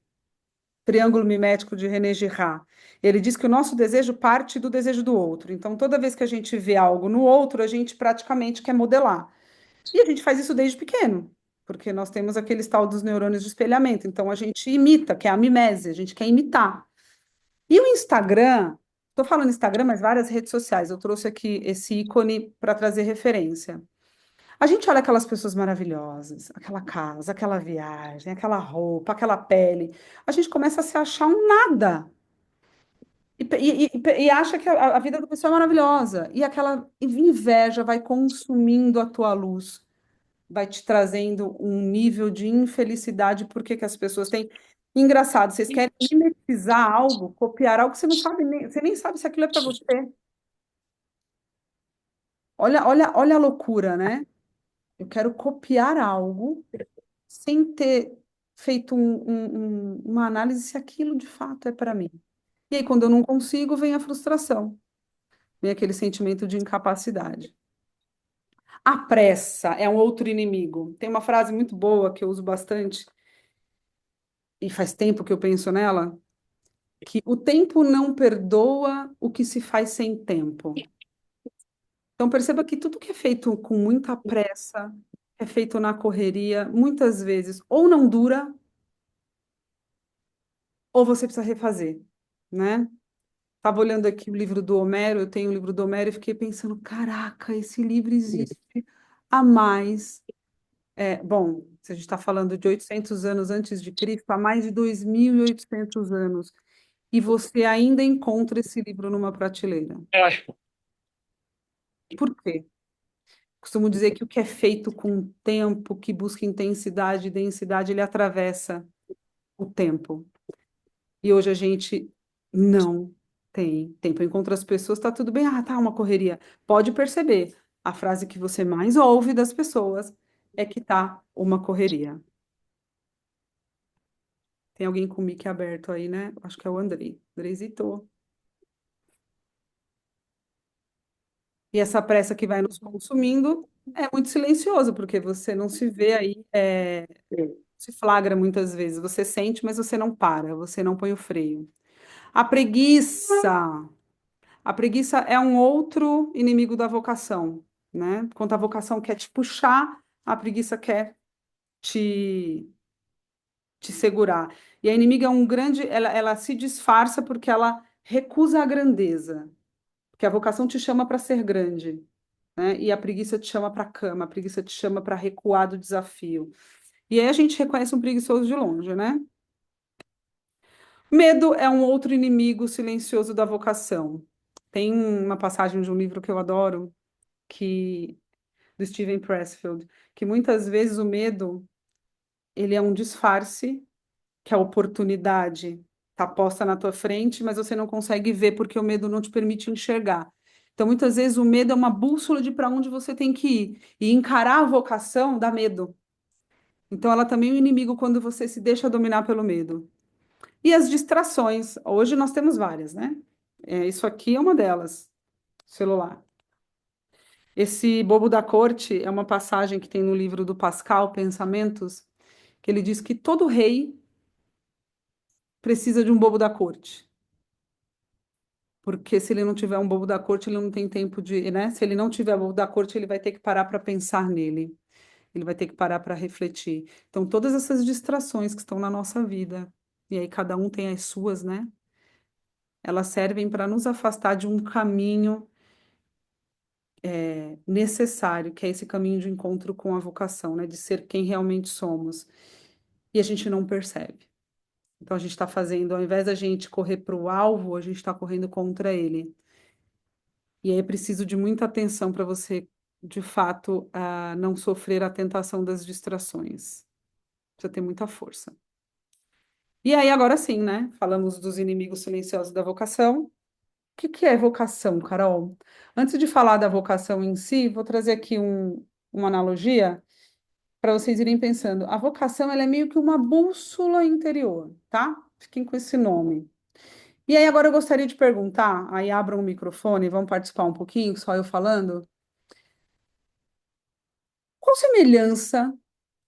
Triângulo Mimético de René Girard. Ele diz que o nosso desejo parte do desejo do outro. Então, toda vez que a gente vê algo no outro, a gente praticamente quer modelar. E a gente faz isso desde pequeno, porque nós temos aqueles tal dos neurônios de espelhamento. Então a gente imita, que é a mimese, a gente quer imitar. E o Instagram, estou falando Instagram, mas várias redes sociais, eu trouxe aqui esse ícone para trazer referência. A gente olha aquelas pessoas maravilhosas, aquela casa, aquela viagem, aquela roupa, aquela pele, a gente começa a se achar um nada. E acha que a vida da pessoa é maravilhosa. E aquela inveja vai consumindo a tua luz. vai te trazendo um nível de infelicidade, porque que as pessoas têm. Engraçado, vocês querem mimetizar algo, copiar algo que você não sabe nem, você nem sabe se aquilo é para você. Olha a loucura, né? Eu quero copiar algo sem ter feito uma análise se aquilo de fato é para mim. E aí, quando eu não consigo, vem a frustração, vem aquele sentimento de incapacidade. A pressa é um outro inimigo. Tem uma frase muito boa que eu uso bastante, e faz tempo que eu penso nela, que o tempo não perdoa o que se faz sem tempo. Então perceba que tudo que é feito com muita pressa, é feito na correria, muitas vezes ou não dura, ou você precisa refazer, né? Estava olhando aqui o livro do Homero, eu tenho o livro do Homero e fiquei pensando, caraca, esse livro existe há mais. Bom, se a gente está falando de 800 anos antes de Cristo, há mais de 2.800 anos, e você ainda encontra esse livro numa prateleira. Por quê? Costumo dizer que o que é feito com tempo, que busca intensidade e densidade, ele atravessa o tempo. E hoje a gente não tem tempo. Eu encontro as pessoas, tá tudo bem, tá uma correria. Pode perceber, a frase que você mais ouve das pessoas é que tá uma correria. Tem alguém com o mic aberto aí, né? Acho que é o Andrei. Andreizito. E essa pressa que vai nos consumindo é muito silencioso, porque você não se vê aí, se flagra muitas vezes. Você sente, mas você não para, você não põe o freio. A preguiça. A preguiça é um outro inimigo da vocação, né? Quando a vocação quer te puxar, a preguiça quer te, te segurar. E a inimiga é um grande, ela se disfarça porque ela recusa a grandeza. Porque a vocação te chama para ser grande, né? E a preguiça te chama para a cama, a preguiça te chama para recuar do desafio. E aí a gente reconhece um preguiçoso de longe, né? Medo é um outro inimigo silencioso da vocação. Tem uma passagem de um livro que eu adoro, que do Steven Pressfield, que muitas vezes o medo, ele é um disfarce, que a oportunidade está posta na tua frente, mas você não consegue ver porque o medo não te permite enxergar. Então, muitas vezes o medo é uma bússola de para onde você tem que ir. E encarar a vocação dá medo. Então, ela também é um inimigo quando você se deixa dominar pelo medo. E as distrações. Hoje nós temos várias, né? Isso aqui é uma delas, celular. Esse bobo da corte é uma passagem que tem no livro do Pascal, Pensamentos, que ele diz que todo rei precisa de um bobo da corte. Porque se ele não tiver um bobo da corte, ele não tem tempo de, né? Se ele não tiver bobo da corte, ele vai ter que parar para pensar nele. Ele vai ter que parar para refletir. Então, todas essas distrações que estão na nossa vida, e aí cada um tem as suas, né? Elas servem para nos afastar de um caminho necessário, que é esse caminho de encontro com a vocação, né? De ser quem realmente somos. E a gente não percebe. Então, a gente está fazendo, ao invés da gente correr para o alvo, a gente está correndo contra ele. E aí é preciso de muita atenção para você, de fato, não sofrer a tentação das distrações. Precisa ter muita força. E aí, agora sim, né? Falamos dos inimigos silenciosos da vocação. O que que é vocação, Carol? Antes de falar da vocação em si, vou trazer aqui uma analogia para vocês irem pensando. A vocação, ela é meio que uma bússola interior, tá? Fiquem com esse nome. E aí, agora eu gostaria de perguntar, aí abram o microfone, vamos participar um pouquinho, só eu falando. Qual semelhança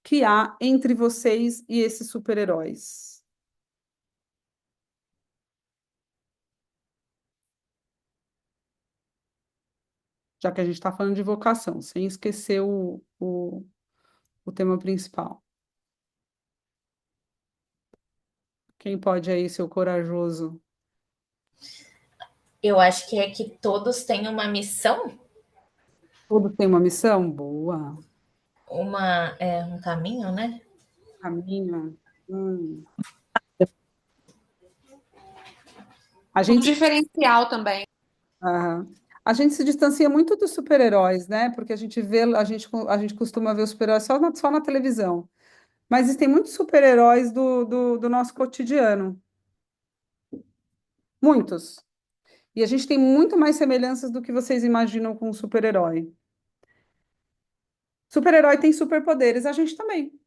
que há entre vocês e esses super-heróis? Já que a gente está falando de vocação, sem esquecer o tema principal. Quem pode aí, seu corajoso? Eu acho que é que todos têm uma missão, Todos têm uma missão? Boa. um caminho, né? Caminho. A Um gente, diferencial também. ah, A gente se distancia muito dos super-heróis, né? Porque a gente vê, a gente costuma ver os super-heróis só na televisão. Mas existem muitos super-heróis do nosso cotidiano. Muitos. E a gente tem muito mais semelhanças do que vocês imaginam com um super-herói. Super-herói tem superpoderes, a gente também.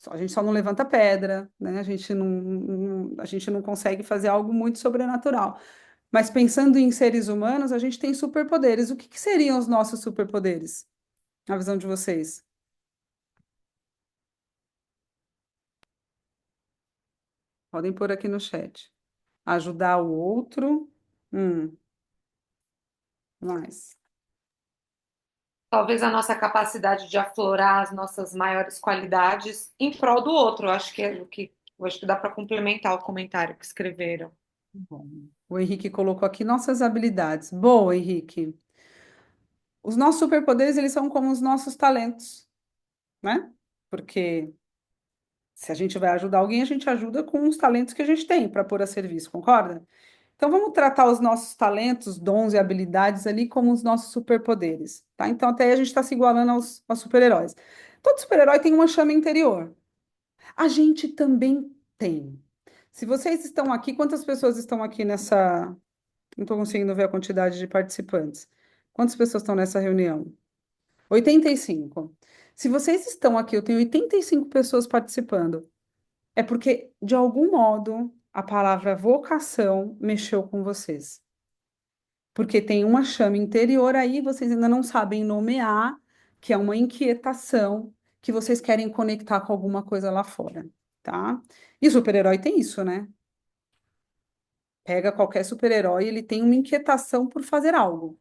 A gente só não levanta pedra, né? A gente não consegue fazer algo muito sobrenatural. Mas pensando em seres humanos, a gente tem superpoderes. O que que seriam os nossos superpoderes, na visão de vocês? Podem pôr aqui no chat. Ajudar o outro. Mais. Talvez a nossa capacidade de aflorar as nossas maiores qualidades em prol do outro. Eu acho que dá para complementar o comentário que escreveram. Bom, o Henrique colocou aqui nossas habilidades. Boa, Henrique. Os nossos superpoderes, eles são como os nossos talentos, né? Porque se a gente vai ajudar alguém, a gente ajuda com os talentos que a gente tem para pôr a serviço, concorda? Então vamos tratar os nossos talentos, dons e habilidades ali como os nossos superpoderes, tá? Então até aí a gente está se igualando aos super-heróis. Todo super-herói tem uma chama interior. A gente também tem. Se vocês estão aqui, quantas pessoas estão aqui nessa. Não estou conseguindo ver a quantidade de participantes. Quantas pessoas estão nessa reunião? 85. Se vocês estão aqui, eu tenho 85 pessoas participando. É porque, de algum modo, a palavra vocação mexeu com vocês. Porque tem uma chama interior aí, vocês ainda não sabem nomear, que é uma inquietação que vocês querem conectar com alguma coisa lá fora, tá? E o super-herói tem isso, né? Pega qualquer super-herói, ele tem uma inquietação por fazer algo.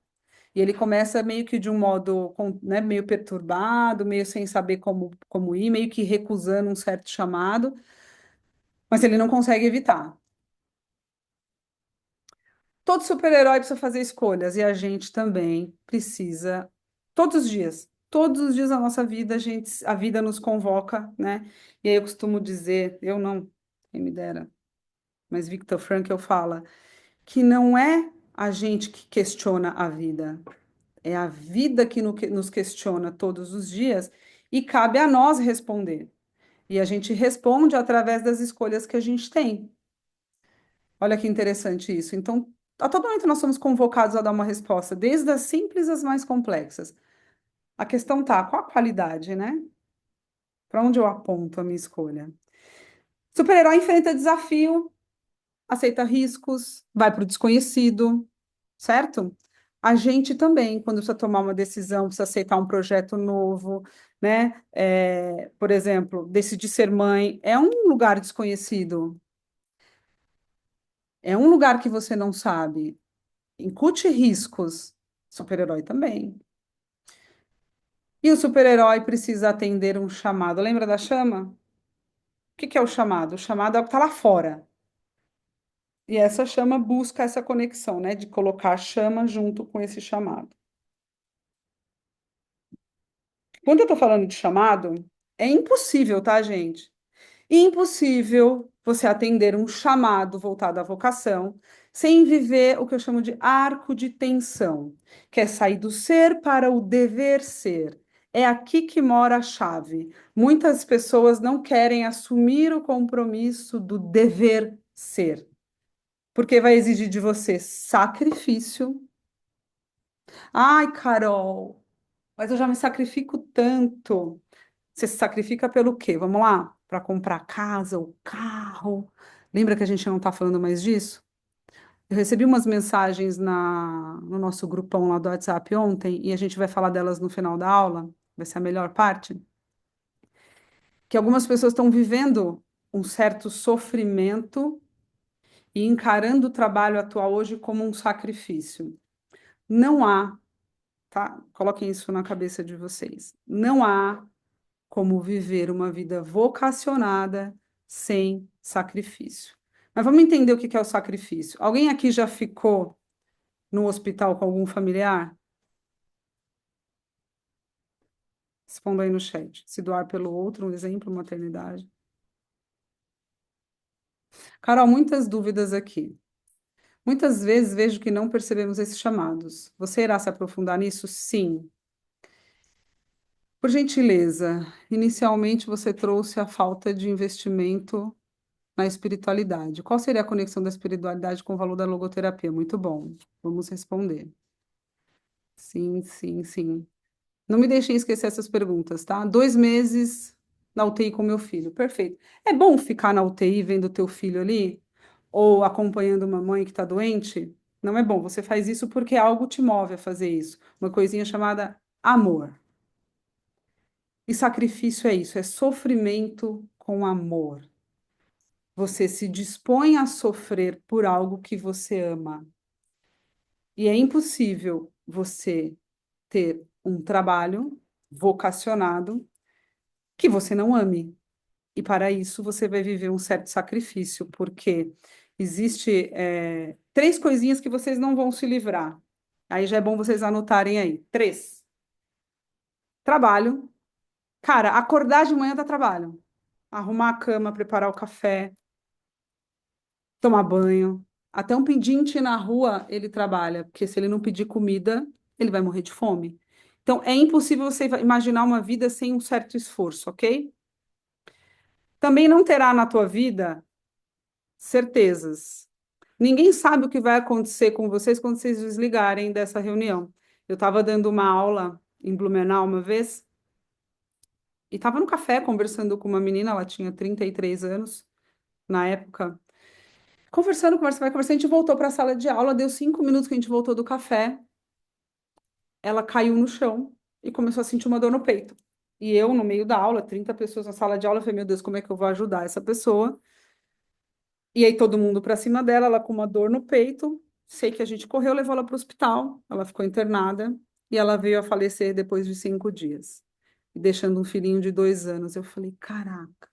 E ele começa meio que de um modo, né, meio perturbado, meio sem saber como ir, meio que recusando um certo chamado, mas ele não consegue evitar. Todo super-herói precisa fazer escolhas e a gente também precisa, todos os dias da nossa vida, a vida nos convoca, né? E aí eu costumo dizer, eu não, quem me dera, mas Viktor Frankl fala que não é a gente que questiona a vida, é a vida que nos questiona todos os dias e cabe a nós responder. E a gente responde através das escolhas que a gente tem. Olha que interessante isso. Então, a todo momento nós somos convocados a dar uma resposta, desde as simples às mais complexas. A questão tá, qual a qualidade, né? Para onde eu aponto a minha escolha? Super-herói enfrenta desafio, aceita riscos, vai para o desconhecido, certo? A gente também, quando precisa tomar uma decisão, precisa aceitar um projeto novo, né? Por exemplo, decidir ser mãe é um lugar desconhecido, é um lugar que você não sabe. Incute riscos. Super-herói também. E o super-herói precisa atender um chamado. Lembra da chama? O que que é o chamado? O chamado é o que está lá fora. E essa chama busca essa conexão, né? De colocar a chama junto com esse chamado. Quando eu estou falando de chamado, é impossível, tá, gente? Impossível você atender um chamado voltado à vocação sem viver o que eu chamo de arco de tensão, que é sair do ser para o dever ser. É aqui que mora a chave. Muitas pessoas não querem assumir o compromisso do dever ser, porque vai exigir de você sacrifício. Ai, Carol, mas eu já me sacrifico tanto. Você se sacrifica pelo quê? Vamos lá? Para comprar casa, o carro. Lembra que a gente não está falando mais disso? Eu recebi umas mensagens no nosso grupão lá do WhatsApp ontem, e a gente vai falar delas no final da aula, vai ser a melhor parte, que algumas pessoas estão vivendo um certo sofrimento e encarando o trabalho atual hoje como um sacrifício. Não há, tá? Coloquem isso na cabeça de vocês. Não há como viver uma vida vocacionada sem sacrifício. Mas vamos entender o que que é o sacrifício. Alguém aqui já ficou no hospital com algum familiar? Responda aí no chat. Se doar pelo outro, um exemplo, maternidade. Carol, muitas dúvidas aqui. Muitas vezes vejo que não percebemos esses chamados. Você irá se aprofundar nisso? Sim. Por gentileza, inicialmente você trouxe a falta de investimento na espiritualidade. Qual seria a conexão da espiritualidade com o valor da logoterapia? Muito bom. Vamos responder. Sim, sim, sim. Não me deixem esquecer essas perguntas, tá? 2 meses na UTI com meu filho. Perfeito. É bom ficar na UTI vendo teu filho ali? Ou acompanhando uma mãe que está doente? Não é bom. Você faz isso porque algo te move a fazer isso. Uma coisinha chamada amor. E sacrifício é isso, é sofrimento com amor. Você se dispõe a sofrer por algo que você ama. E é impossível você ter um trabalho vocacionado que você não ame. E para isso você vai viver um certo sacrifício, porque existe 3 coisinhas que vocês não vão se livrar. Aí já é bom vocês anotarem aí. 3. Trabalho. Cara, acordar de manhã dá trabalho. Arrumar a cama, preparar o café, tomar banho. Até um pedinte na rua ele trabalha, porque se ele não pedir comida, ele vai morrer de fome. Então, é impossível você imaginar uma vida sem um certo esforço, ok? Também não terá na tua vida certezas. Ninguém sabe o que vai acontecer com vocês quando vocês desligarem dessa reunião. Eu estava dando uma aula em Blumenau uma vez e estava no café conversando com uma menina, ela tinha 33 anos na época. Conversando, vai conversando, a gente voltou para a sala de aula, deu 5 minutos que a gente voltou do café, ela caiu no chão e começou a sentir uma dor no peito. E eu, no meio da aula, 30 pessoas na sala de aula, eu falei, meu Deus, como é que eu vou ajudar essa pessoa? E aí todo mundo para cima dela, ela com uma dor no peito, sei que a gente correu, levou ela para o hospital, ela ficou internada e ela veio a falecer depois de 5 dias, deixando um filhinho de 2 anos. Eu falei, caraca,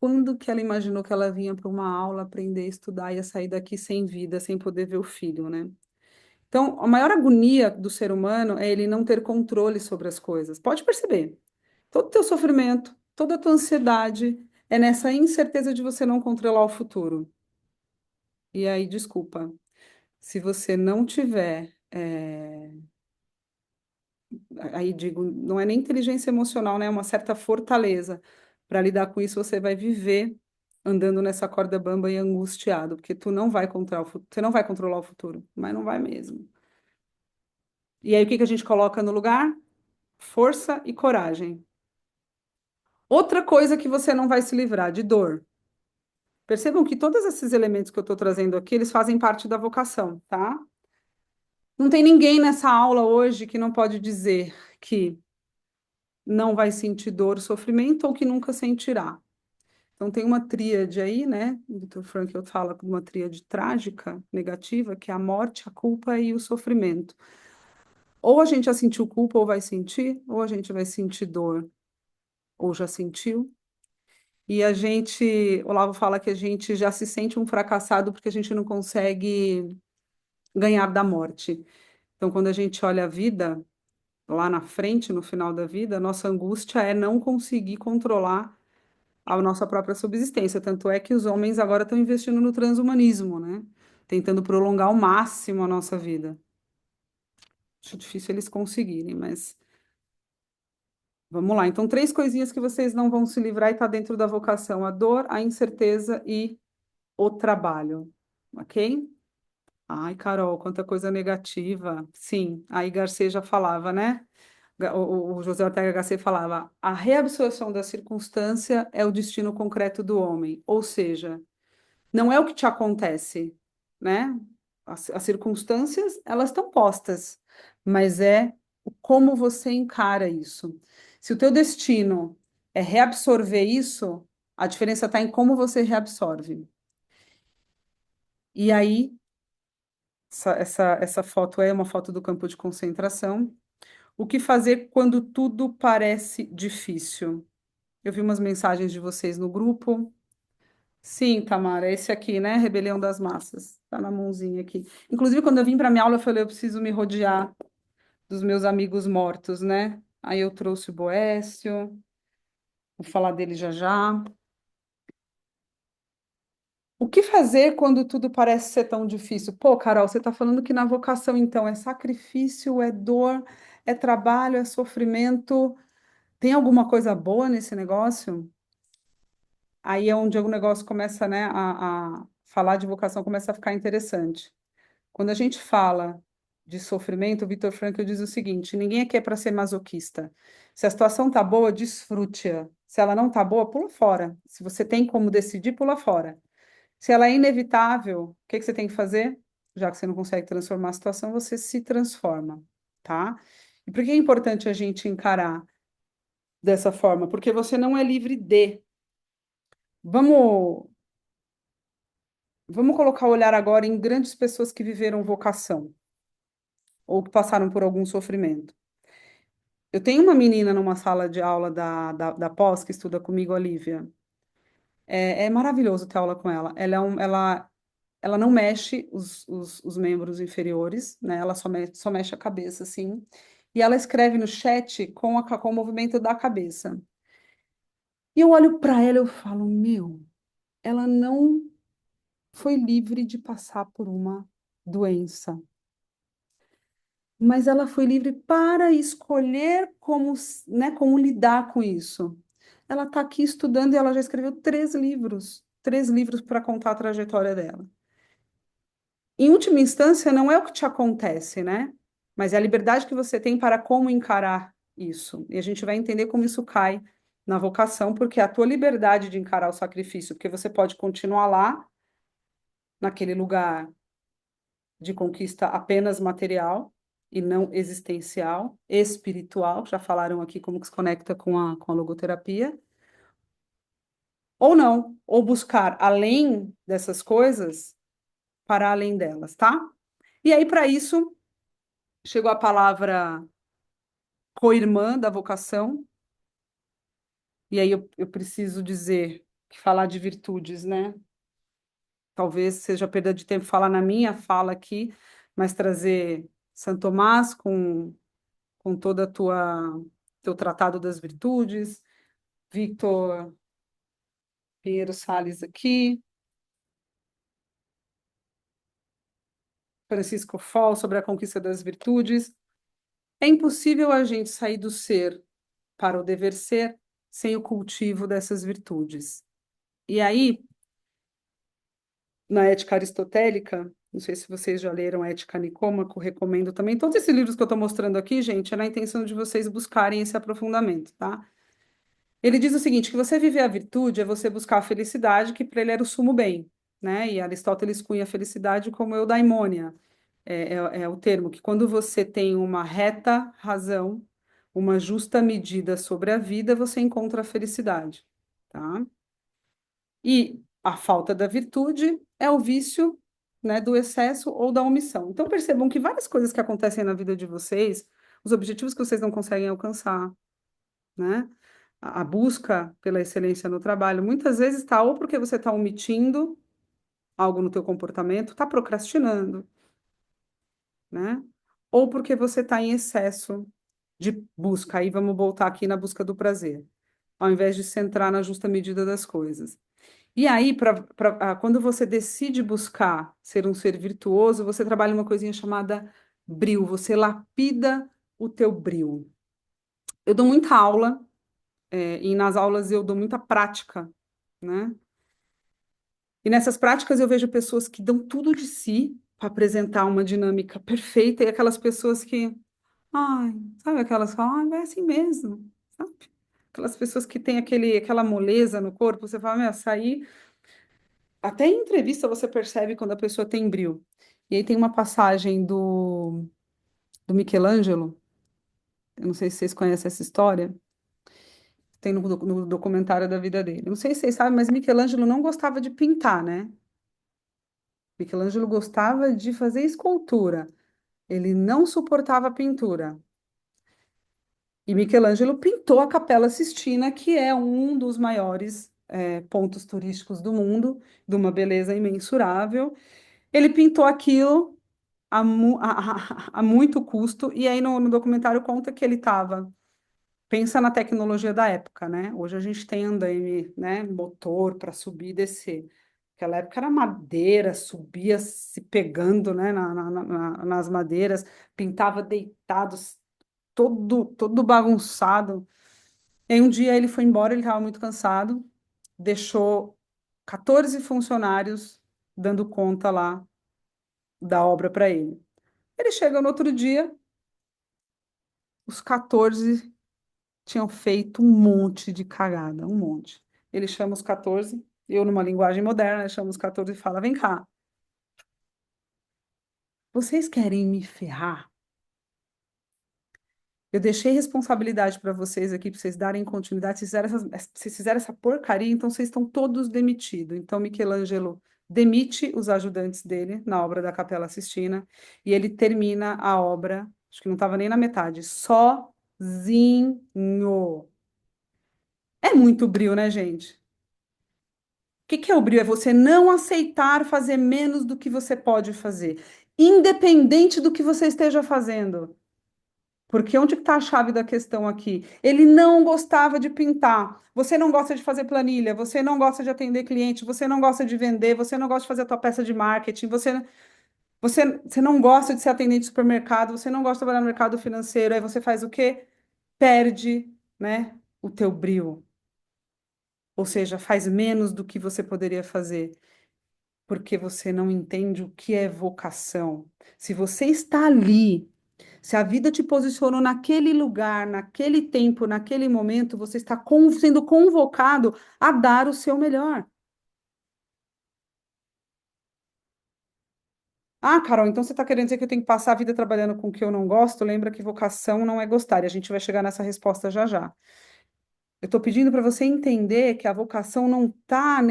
quando que ela imaginou que ela vinha para uma aula aprender, estudar e ia sair daqui sem vida, sem poder ver o filho, né? Então, a maior agonia do ser humano é ele não ter controle sobre as coisas. Pode perceber. Todo o teu sofrimento, toda a tua ansiedade é nessa incerteza de você não controlar o futuro. E aí, desculpa, se você não tiver, aí digo, não é nem inteligência emocional, né? É uma certa fortaleza para lidar com isso, você vai viver andando nessa corda bamba e angustiado, porque tu não vai controlar você não vai controlar o futuro, mas não vai mesmo. E aí, o que que a gente coloca no lugar? Força e coragem. Outra coisa que você não vai se livrar, de dor. Percebam que todos esses elementos que eu estou trazendo aqui, eles fazem parte da vocação, tá? Não tem ninguém nessa aula hoje que não pode dizer que não vai sentir dor, sofrimento ou que nunca sentirá. Então tem uma tríade aí, né? O Viktor Frankl fala de uma tríade trágica, negativa, que é a morte, a culpa e o sofrimento. Ou a gente já sentiu culpa ou vai sentir, ou a gente vai sentir dor ou já sentiu. E a gente, Olavo fala que a gente já se sente um fracassado porque a gente não consegue ganhar da morte. Então, quando a gente olha a vida lá na frente, no final da vida, a nossa angústia é não conseguir controlar a nossa própria subsistência. Tanto é que os homens agora estão investindo no transhumanismo, né? Tentando prolongar ao máximo a nossa vida. Acho difícil eles conseguirem, mas vamos lá. Então, 3 coisinhas que vocês não vão se livrar e está dentro da vocação: a dor, a incerteza e o trabalho. Ok? Ai, Carol, quanta coisa negativa. Sim, aí Garcia já falava, né? O José Ortega Gasset falava: a reabsorção da circunstância é o destino concreto do homem. Ou seja, não é o que te acontece, né? As circunstâncias, elas estão postas, mas é como você encara isso. Se o teu destino é reabsorver isso, a diferença está em como você reabsorve. E aí, essa foto é uma foto do campo de concentração. O que fazer quando tudo parece difícil? Eu vi umas mensagens de vocês no grupo. Sim, Tamara, é esse aqui, né? Rebelião das Massas. Tá na mãozinha aqui. Inclusive, quando eu vim para minha aula, eu falei, eu preciso me rodear dos meus amigos mortos, né? Aí eu trouxe o Boécio, vou falar dele já já. O que fazer quando tudo parece ser tão difícil? Pô, Carol, você está falando que na vocação, então, é sacrifício, é dor, é trabalho, é sofrimento. Tem alguma coisa boa nesse negócio? Aí é onde o negócio começa, né, a falar de vocação começa a ficar interessante. Quando a gente fala de sofrimento, o Viktor Frankl diz o seguinte: ninguém aqui é para ser masoquista. Se a situação tá boa, desfrute-a. Se ela não tá boa, pula fora. Se você tem como decidir, pula fora. Se ela é inevitável, o que que você tem que fazer? Já que você não consegue transformar a situação, você se transforma, tá? E por que é importante a gente encarar dessa forma? Porque você não é livre de. Vamos, vamos colocar o olhar agora em grandes pessoas que viveram vocação ou que passaram por algum sofrimento. Eu tenho uma menina numa sala de aula da pós que estuda comigo, a Lívia. É maravilhoso ter aula com ela. Ela não mexe os membros inferiores, né? Ela só mexe a cabeça, assim. E ela escreve no chat com o movimento da cabeça. E eu olho para ela e eu falo, meu, ela não foi livre de passar por uma doença, mas ela foi livre para escolher como, né, como lidar com isso. Ela está aqui estudando e ela já escreveu três livros para contar a trajetória dela. Em última instância, não é o que te acontece, né? Mas é a liberdade que você tem para como encarar isso. E a gente vai entender como isso cai na vocação, porque é a tua liberdade de encarar o sacrifício, porque você pode continuar lá, naquele lugar de conquista apenas material e não existencial, espiritual, já falaram aqui como que se conecta com a logoterapia, ou não, ou buscar além dessas coisas, para além delas, tá? E aí, para isso, chegou a palavra co-irmã da vocação, e aí eu preciso dizer que falar de virtudes, né? Talvez seja perda de tempo falar na minha fala aqui, mas trazer Santo Tomás com toda a tua teu tratado das virtudes, Victor Pinheiro Salles aqui, Francisco Foll sobre a conquista das virtudes. É impossível a gente sair do ser para o dever ser sem o cultivo dessas virtudes. E aí, na Ética Aristotélica, não sei se vocês já leram Ética Nicômaco, recomendo também. Todos esses livros que eu estou mostrando aqui, gente, é na intenção de vocês buscarem esse aprofundamento, tá? Ele diz o seguinte, que você viver a virtude é você buscar a felicidade, que para ele era o sumo bem, né? E Aristóteles cunha a felicidade como eudaimonia, é o termo, que quando você tem uma reta razão, uma justa medida sobre a vida, você encontra a felicidade, tá? E a falta da virtude é o vício, né, do excesso ou da omissão. Então percebam que várias coisas que acontecem na vida de vocês, os objetivos que vocês não conseguem alcançar, né? A busca pela excelência no trabalho, muitas vezes está ou porque você está omitindo algo no teu comportamento, está procrastinando, né? Ou porque você está em excesso de busca. Aí vamos voltar aqui na busca do prazer, ao invés de centrar na justa medida das coisas. E aí, quando você decide buscar ser um ser virtuoso, você trabalha uma coisinha chamada bril, você lapida o teu bril. Eu dou muita aula, e nas aulas eu dou muita prática, né? E nessas práticas eu vejo pessoas que dão tudo de si para apresentar uma dinâmica perfeita, e aquelas pessoas que, ai, sabe aquelas que falam, ah, vai assim mesmo, sabe? Aquelas pessoas que têm aquela moleza no corpo, você fala, meu, açaí. Até em entrevista você percebe quando a pessoa tem brio. E aí tem uma passagem do Michelangelo, eu não sei se vocês conhecem essa história, tem no documentário da vida dele. Eu não sei se vocês sabem, mas Michelangelo não gostava de pintar, né? Michelangelo gostava de fazer escultura. Ele não suportava a pintura. E Michelangelo pintou a Capela Sistina, que é um dos maiores pontos turísticos do mundo, de uma beleza imensurável. Ele pintou aquilo a muito custo, e aí no documentário conta que ele estava. Pensa na tecnologia da época, né? Hoje a gente tem andaime, né? Motor para subir e descer. Naquela época era madeira, subia se pegando, né, nas madeiras, pintava deitados, todo bagunçado. E aí um dia ele foi embora, ele estava muito cansado, deixou 14 funcionários dando conta lá da obra para ele. Ele chega no outro dia, os 14 tinham feito um monte de cagada, um monte. Ele chama os 14, eu numa linguagem moderna, chamo os 14 e fala: vem cá, vocês querem me ferrar? Eu deixei responsabilidade para vocês aqui, para vocês darem continuidade. Vocês fizeram essa porcaria, então vocês estão todos demitidos. Então, Michelangelo demite os ajudantes dele na obra da Capela Sistina e ele termina a obra, acho que não estava nem na metade, sozinho. É muito brio, né, gente? O que é o brio? É você não aceitar fazer menos do que você pode fazer, independente do que você esteja fazendo. Porque onde está a chave da questão aqui? Ele não gostava de pintar. Você não gosta de fazer planilha, você não gosta de atender cliente, você não gosta de vender, você não gosta de fazer a tua peça de marketing, você não gosta de ser atendente de supermercado, você não gosta de trabalhar no mercado financeiro, aí você faz o quê? Perde, né, o teu brio. Ou seja, faz menos do que você poderia fazer, porque você não entende o que é vocação. Se você está ali, se a vida te posicionou naquele lugar, naquele tempo, naquele momento, você está sendo convocado a dar o seu melhor. Ah, Carol, então você está querendo dizer que eu tenho que passar a vida trabalhando com o que eu não gosto? Lembra que vocação não é gostar, e a gente vai chegar nessa resposta já já. Eu estou pedindo para você entender que a vocação não está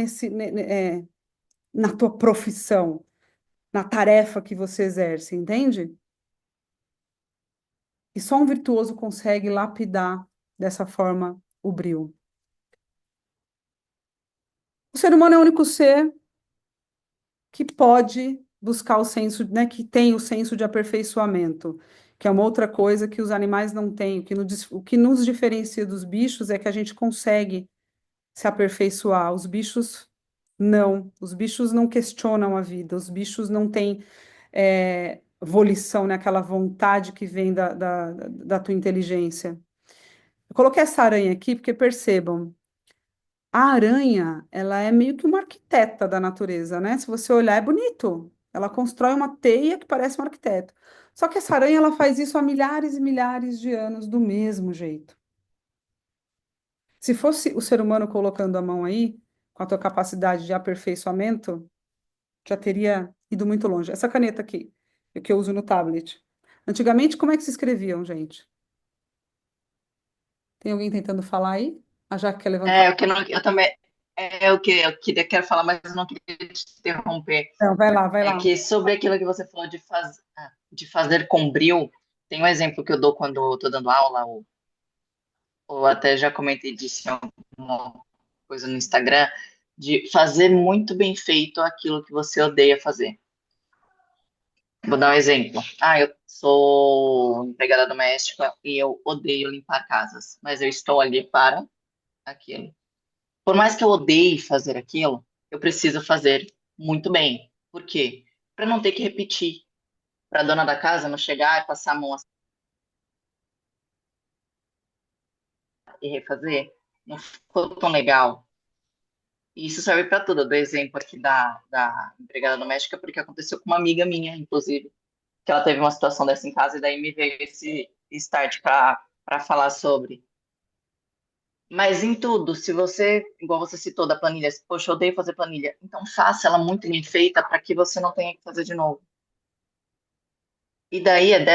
na tua profissão, na tarefa que você exerce, entende? E só um virtuoso consegue lapidar dessa forma o brio. O ser humano é o único ser que pode buscar o senso, né, que tem o senso de aperfeiçoamento, que é uma outra coisa que os animais não têm. O que nos diferencia dos bichos é que a gente consegue se aperfeiçoar. Os bichos não. Os bichos não questionam a vida. Os bichos não têm volição, né, aquela vontade que vem da tua inteligência. Eu coloquei essa aranha aqui porque percebam. A aranha, ela é meio que uma arquiteta da natureza, né? Se você olhar, é bonito. Ela constrói uma teia que parece um arquiteto. Só que essa aranha, ela faz isso há milhares e milhares de anos do mesmo jeito. Se fosse o ser humano colocando a mão aí, com a tua capacidade de aperfeiçoamento, já teria ido muito longe. Essa caneta aqui, que eu uso no tablet. Antigamente, como é que se escreviam, gente? Tem alguém tentando falar aí? A Jaque quer levantar. É, o que eu também. É o que eu queria, quero falar, mas eu não queria te interromper. Não, vai lá, vai É lá. que sobre aquilo que você falou de fazer com brio, tem um exemplo que eu dou quando eu estou dando aula, ou até já comentei disso em alguma coisa no Instagram, de fazer muito bem feito aquilo que você odeia fazer. Vou dar um exemplo. Ah, eu sou empregada doméstica e eu odeio limpar casas, mas eu estou ali para aquilo. Por mais que eu odeie fazer aquilo, eu preciso fazer muito bem. Por quê? Para não ter que repetir. Para a dona da casa não chegar e passar a mão assim e refazer. Não ficou tão legal. E isso serve para tudo. Eu dou exemplo aqui da empregada doméstica, porque aconteceu com uma amiga minha, inclusive, que ela teve uma situação dessa em casa e daí me veio esse start para falar sobre. Mas em tudo, se você, igual você citou da planilha, poxa, eu odeio fazer planilha, então faça ela muito bem feita para que você não tenha que fazer de novo. E daí é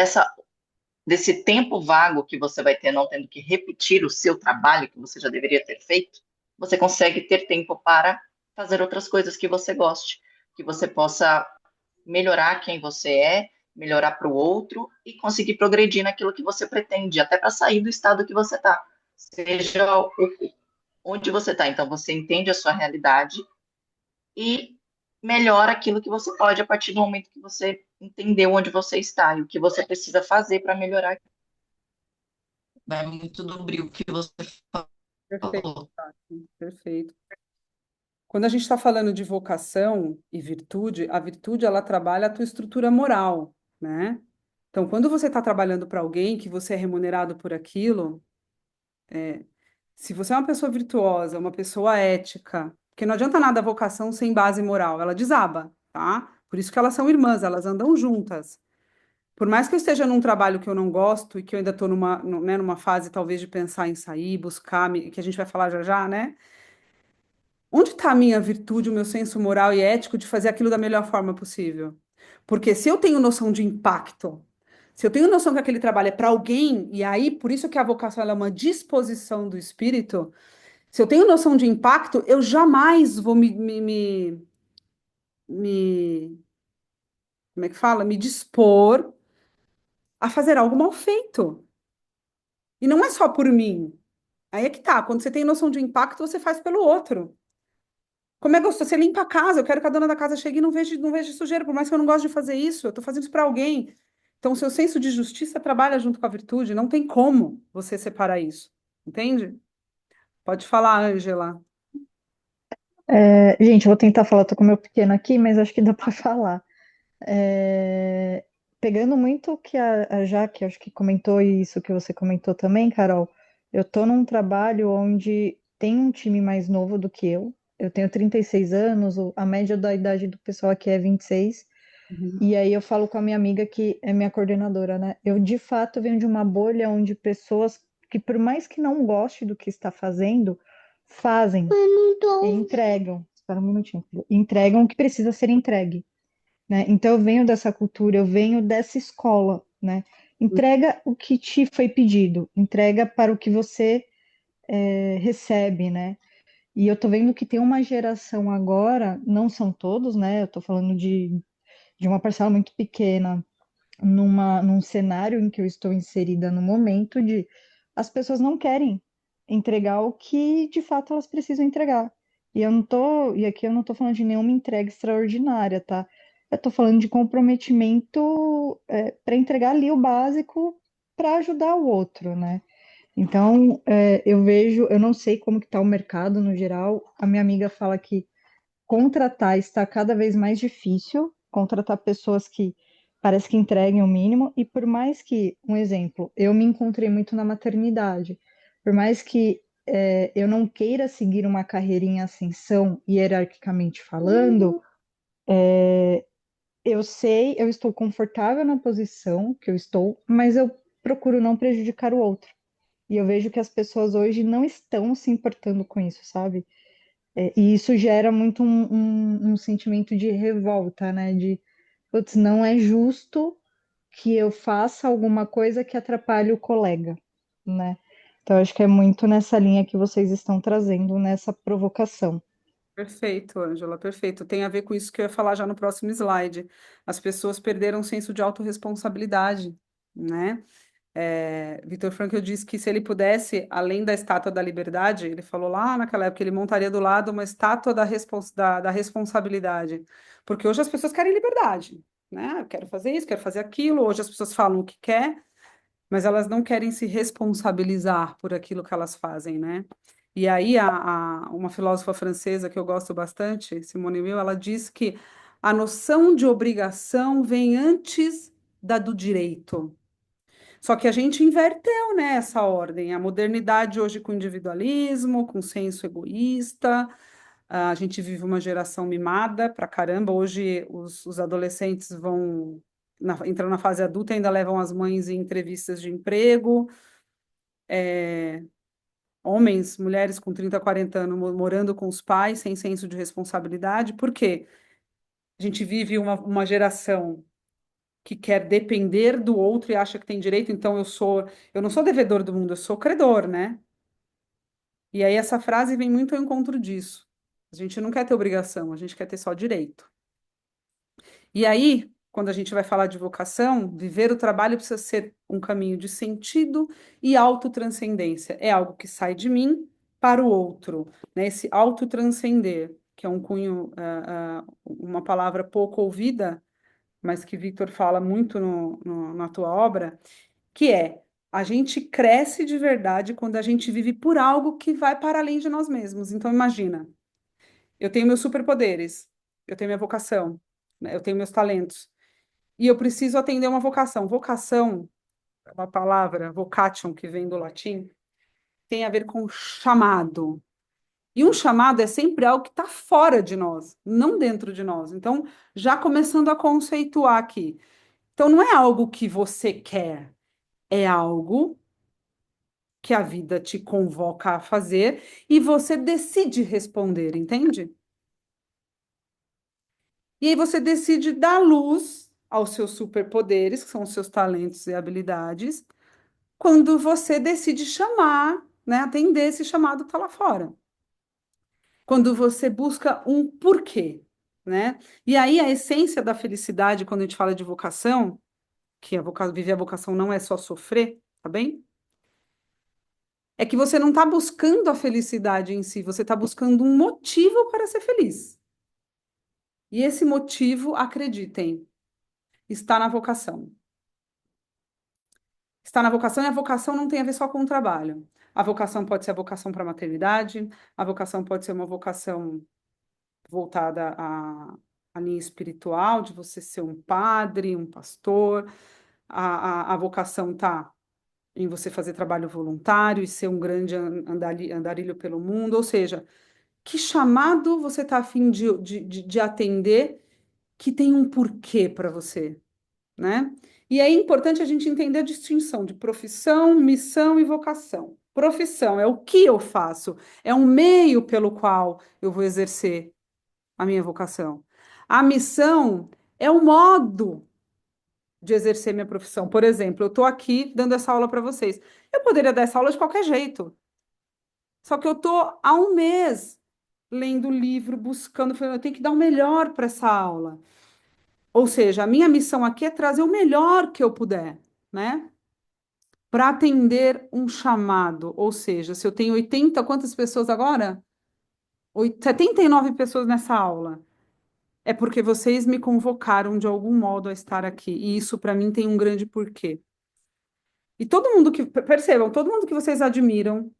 desse tempo vago que você vai ter, não tendo que repetir o seu trabalho que você já deveria ter feito, você consegue ter tempo para fazer outras coisas que você goste, que você possa melhorar quem você é, melhorar para o outro e conseguir progredir naquilo que você pretende, até para sair do estado que você está. Seja onde você está. Então, você entende a sua realidade e melhora aquilo que você pode a partir do momento que você entendeu onde você está e o que você precisa fazer para melhorar. Vai muito do brilho que você Perfeito, falou. Tati, perfeito. Quando a gente está falando de vocação e virtude, a virtude ela trabalha a tua estrutura moral, né? Então, quando você está trabalhando para alguém que você é remunerado por aquilo, se você é uma pessoa virtuosa, uma pessoa ética, porque não adianta nada a vocação sem base moral, ela desaba, tá? Por isso que elas são irmãs, elas andam juntas. Por mais que eu esteja num trabalho que eu não gosto e que eu ainda estou né, numa fase talvez de pensar em sair, buscar, que a gente vai falar já já, né? Onde está a minha virtude, o meu senso moral e ético de fazer aquilo da melhor forma possível? Porque se eu tenho noção de impacto, se eu tenho noção que aquele trabalho é para alguém, e aí por isso que a vocação ela é uma disposição do espírito, se eu tenho noção de impacto, eu jamais vou me- como é que fala? Me dispor a fazer algo mal feito. E não é só por mim. Aí é que tá, quando você tem noção de impacto, você faz pelo outro. Como é gostoso, você limpa a casa, eu quero que a dona da casa chegue e não veja sujeira, por mais que eu não goste de fazer isso, eu estou fazendo isso para alguém. Então, o seu senso de justiça trabalha junto com a virtude, não tem como você separar isso, entende? Pode falar, Ângela. Gente, eu vou tentar falar, tô com o meu pequeno aqui, mas acho que dá para falar. É, Pegando muito o que a Jaque, acho que comentou, e isso que você comentou também, Carol, eu tô num trabalho onde tem um time mais novo do que eu tenho 36 anos, a média da idade do pessoal aqui é 26, Uhum. e aí eu falo com a minha amiga que é minha coordenadora, né? Eu, de fato, venho de uma bolha onde pessoas que, por mais que não goste do que está fazendo, fazem e entregam. Espera um minutinho, filho. Entregam o que precisa ser entregue, né? Então eu venho dessa cultura, eu venho dessa escola, né? Entrega o que te foi pedido, entrega para o que você recebe, né? E eu tô vendo que tem uma geração agora, não são todos, né? Eu tô falando de uma parcela muito pequena, num cenário em que eu estou inserida no momento de as pessoas não querem entregar o que de fato elas precisam entregar. E aqui eu não tô falando de nenhuma entrega extraordinária, tá? Eu tô falando de comprometimento para entregar ali o básico para ajudar o outro, né? Então, eu vejo, eu não sei como que tá o mercado no geral. A minha amiga fala que contratar está cada vez mais difícil, contratar pessoas que parece que entreguem o mínimo, e por mais que, um exemplo, eu me encontrei muito na maternidade, por mais que eu não queira seguir uma carreira em ascensão, hierarquicamente falando, eu sei, eu estou confortável na posição que eu estou, mas eu procuro não prejudicar o outro. E eu vejo que as pessoas hoje não estão se importando com isso, sabe? E isso gera muito um sentimento de revolta, né? De, putz, não é justo que eu faça alguma coisa que atrapalhe o colega, né? Então, acho que é muito nessa linha que vocês estão trazendo, nessa provocação. Perfeito, Ângela, perfeito. Tem a ver com isso que eu ia falar já no próximo slide. As pessoas perderam o senso de autorresponsabilidade, né? Viktor Frankl disse que se ele pudesse, além da Estátua da Liberdade, ele falou lá naquela época, ele montaria do lado uma estátua da responsabilidade. Porque hoje as pessoas querem liberdade, né? Eu quero fazer isso, quero fazer aquilo. Hoje as pessoas falam o que quer, mas elas não querem se responsabilizar por aquilo que elas fazem, né? E aí, uma filósofa francesa que eu gosto bastante, Simone Weil, ela diz que a noção de obrigação vem antes da do direito. Só que a gente inverteu, né, essa ordem. A modernidade hoje com individualismo, com senso egoísta. A gente vive uma geração mimada pra caramba. Hoje os adolescentes entram na fase adulta e ainda levam as mães em entrevistas de emprego. Homens, mulheres com 30, 40 anos morando com os pais sem senso de responsabilidade. Por quê? A gente vive uma geração que quer depender do outro e acha que tem direito, então eu não sou devedor do mundo, eu sou credor, né? E aí essa frase vem muito ao encontro disso. A gente não quer ter obrigação, a gente quer ter só direito. E aí, quando a gente vai falar de vocação, viver o trabalho precisa ser um caminho de sentido e autotranscendência. É algo que sai de mim para o outro, né? Esse autotranscender, que é um cunho, uma palavra pouco ouvida, mas que Victor fala muito na tua obra, que é a gente cresce de verdade quando a gente vive por algo que vai para além de nós mesmos. Então, imagina, Eu tenho meus superpoderes, eu tenho minha vocação, né? Eu tenho meus talentos. E eu preciso atender uma vocação. Vocação, é uma palavra, vocation, que vem do latim, tem a ver com chamado. E um chamado é sempre algo que está fora de nós, não dentro de nós. Então, já começando a conceituar aqui. Então, não é algo que você quer, é algo que a vida te convoca a fazer e você decide responder, entende? E aí você decide dar luz aos seus superpoderes, que são os seus talentos e habilidades, quando você decide chamar, né, atender esse chamado que está lá fora. Quando você busca um porquê, né? E aí a essência da felicidade, quando a gente fala de vocação, que viver a vocação não é só sofrer, tá bem? É que você não está buscando a felicidade em si, você está buscando um motivo para ser feliz. E esse motivo, acreditem, está na vocação. Está na vocação e a vocação não tem a ver só com o trabalho. A vocação pode ser a vocação para a maternidade, a vocação pode ser uma vocação voltada à linha espiritual, de você ser um padre, um pastor. A vocação está em você fazer trabalho voluntário e ser um grande andarilho pelo mundo. Ou seja, que chamado você está a fim de atender que tem um porquê para você, né? E é importante a gente entender a distinção de profissão, missão e vocação. Profissão é o que eu faço, é um meio pelo qual eu vou exercer a minha vocação. A missão é o modo de exercer minha profissão. Por exemplo, eu estou aqui dando essa aula para vocês. Eu poderia dar essa aula de qualquer jeito. Só que eu estou há um mês lendo livro, buscando, falando, eu tenho que dar o melhor para essa aula. Ou seja, a minha missão aqui é trazer o melhor que eu puder, né? Para atender um chamado. Ou seja, se eu tenho 80, quantas pessoas agora? 79 pessoas nessa aula. É porque vocês me convocaram de algum modo a estar aqui. E isso, para mim, tem um grande porquê. E todo mundo que, percebam, todo mundo que vocês admiram,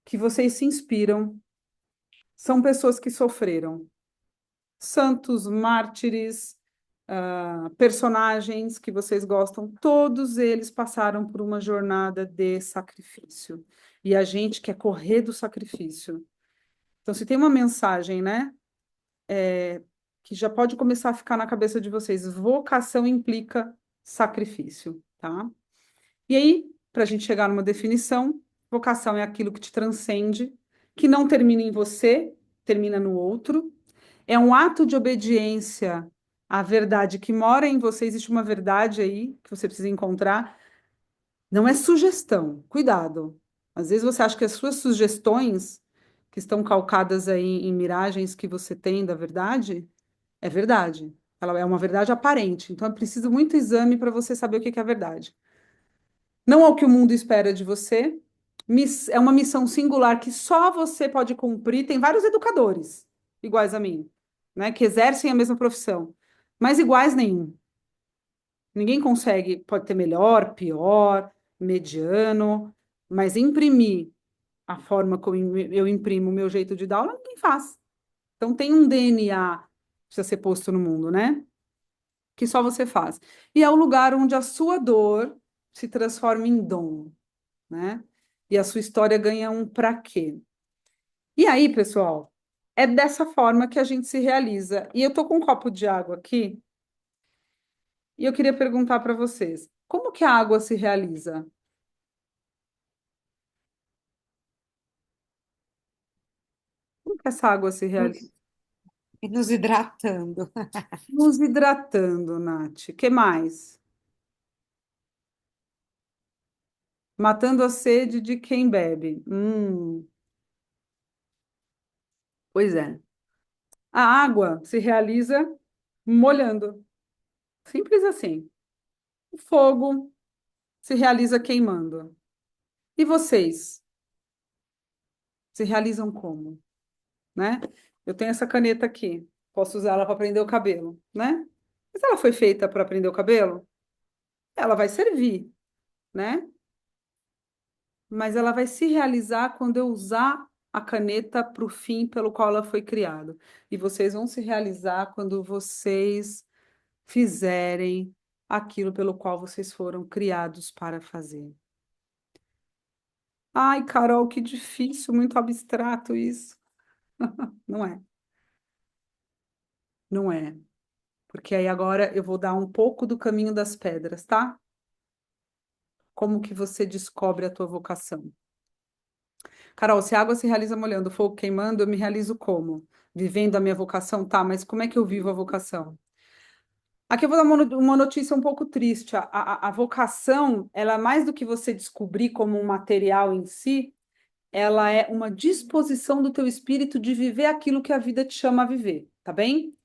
que vocês se inspiram, são pessoas que sofreram. Santos, mártires, personagens que vocês gostam, todos eles passaram por uma jornada de sacrifício. E a gente quer correr do sacrifício. Então, se tem uma mensagem, né, que já pode começar a ficar na cabeça de vocês, vocação implica sacrifício, tá? E aí, para a gente chegar numa definição, vocação é aquilo que te transcende, que não termina em você, termina no outro. É um ato de obediência à verdade que mora em você. Existe uma verdade aí que você precisa encontrar. Não é sugestão, cuidado. Às vezes você acha que as suas sugestões, que estão calcadas aí em miragens que você tem da verdade, é verdade. Ela é uma verdade aparente. Então é preciso muito exame para você saber o que é a verdade. Não é o que o mundo espera de você. É uma missão singular que só você pode cumprir. Tem vários educadores iguais a mim, né, que exercem a mesma profissão, mas iguais nenhum. Ninguém consegue, pode ter melhor, pior, mediano, mas imprimir a forma como eu imprimo o meu jeito de dar aula, ninguém faz. Então tem um DNA que precisa ser posto no mundo, né? Que só você faz. E é o lugar onde a sua dor se transforma em dom, né? E a sua história ganha um pra quê. E aí, pessoal, é dessa forma que a gente se realiza. E eu tô com um copo de água aqui, e eu queria perguntar para vocês, como que a água se realiza? Como que essa água se realiza? E nos hidratando. Nos hidratando, Nath. Que mais? Matando a sede de quem bebe. Pois é. A água se realiza molhando. Simples assim. O fogo se realiza queimando. E vocês se realizam como, né? Eu tenho essa caneta aqui. Posso usar ela para prender o cabelo, né? Mas ela foi feita para prender o cabelo? Ela vai servir, né? Mas ela vai se realizar quando eu usar a caneta para o fim pelo qual ela foi criada. E vocês vão se realizar quando vocês fizerem aquilo pelo qual vocês foram criados para fazer. Ai, Carol, que difícil, muito abstrato isso. Não é, não é. Porque aí agora eu vou dar um pouco do caminho das pedras, tá? Como que você descobre a tua vocação? Carol, se a água se realiza molhando, fogo queimando, eu me realizo como? Vivendo a minha vocação? Tá, mas como é que eu vivo a vocação? Aqui eu vou dar uma notícia um pouco triste. A vocação, ela é mais do que você descobrir como um material em si, ela é uma disposição do teu espírito de viver aquilo que a vida te chama a viver, tá bem?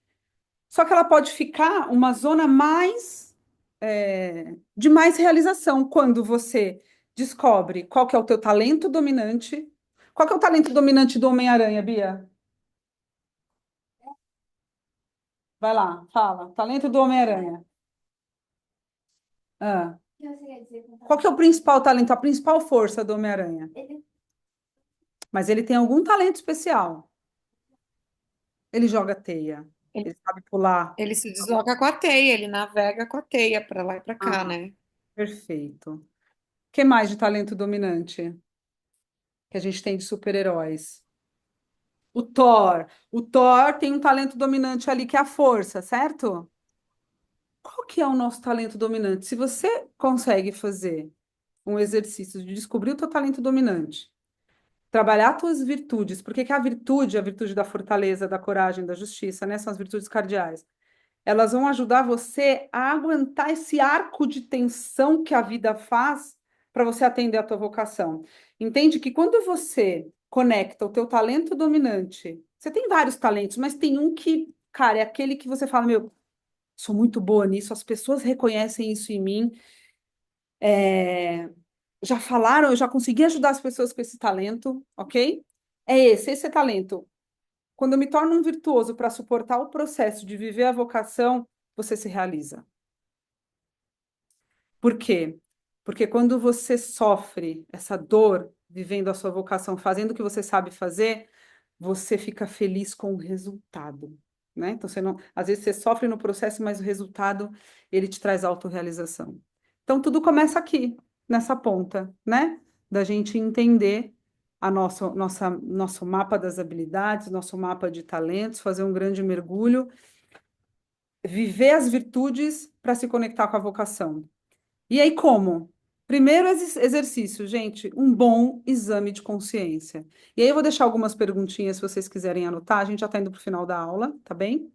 Só que ela pode ficar uma zona mais de mais realização quando você descobre qual que é o teu talento dominante. Qual que é o talento dominante do Homem-Aranha, Bia? Vai lá, fala. Talento do Homem-Aranha. Ah. Qual que é o principal talento, a principal força do Homem-Aranha? Mas ele tem algum talento especial. Ele joga teia, Ele, ele sabe pular. ele se desloca com a teia, ele navega com a teia para lá e para cá, Ah, né? perfeito. O que mais de talento dominante que a gente tem de super-heróis? O Thor. O Thor tem um talento dominante ali que é a força, certo? Qual que é o nosso talento dominante? Se você consegue fazer um exercício de descobrir o teu talento dominante, trabalhar as tuas virtudes, porque que a virtude da fortaleza, da coragem, da justiça, né? São as virtudes cardeais. Elas vão ajudar você a aguentar esse arco de tensão que a vida faz para você atender a tua vocação. Entende que quando você conecta o teu talento dominante, você tem vários talentos, mas tem um que, cara, é aquele que você fala, meu, sou muito boa nisso, as pessoas reconhecem isso em mim, já falaram, eu já consegui ajudar as pessoas com esse talento, ok? Esse é talento. Quando eu me torno um virtuoso para suportar o processo de viver a vocação, você se realiza. Por quê? Porque quando você sofre essa dor vivendo a sua vocação, fazendo o que você sabe fazer, você fica feliz com o resultado, né? Então você não, às vezes você sofre no processo, mas o resultado ele te traz autorrealização. Então tudo começa aqui, nessa ponta, né? Da gente entender nosso mapa das habilidades, nosso mapa de talentos, fazer um grande mergulho, viver as virtudes para se conectar com a vocação. E aí, como? Primeiro exercício, gente, um bom exame de consciência. E aí eu vou deixar algumas perguntinhas se vocês quiserem anotar. A gente já está indo para o final da aula, tá bem?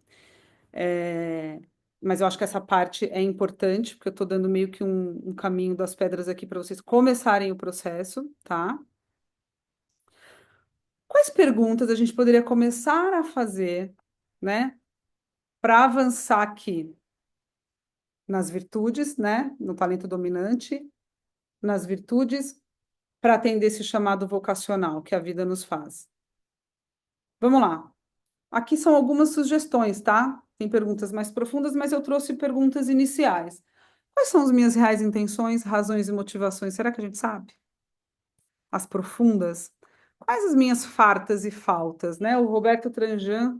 É, Mas eu acho que essa parte é importante, porque eu estou dando meio que um caminho das pedras aqui para vocês começarem o processo, tá? Quais perguntas a gente poderia começar a fazer, né, para avançar aqui nas virtudes, né, no talento dominante, nas virtudes para atender esse chamado vocacional que a vida nos faz. Vamos lá. Aqui são algumas sugestões, tá? Tem perguntas mais profundas, mas eu trouxe perguntas iniciais. Quais são as minhas reais intenções, razões e motivações? Será que a gente sabe? As profundas? Quais as minhas fartas e faltas, né? O Roberto Tranjan,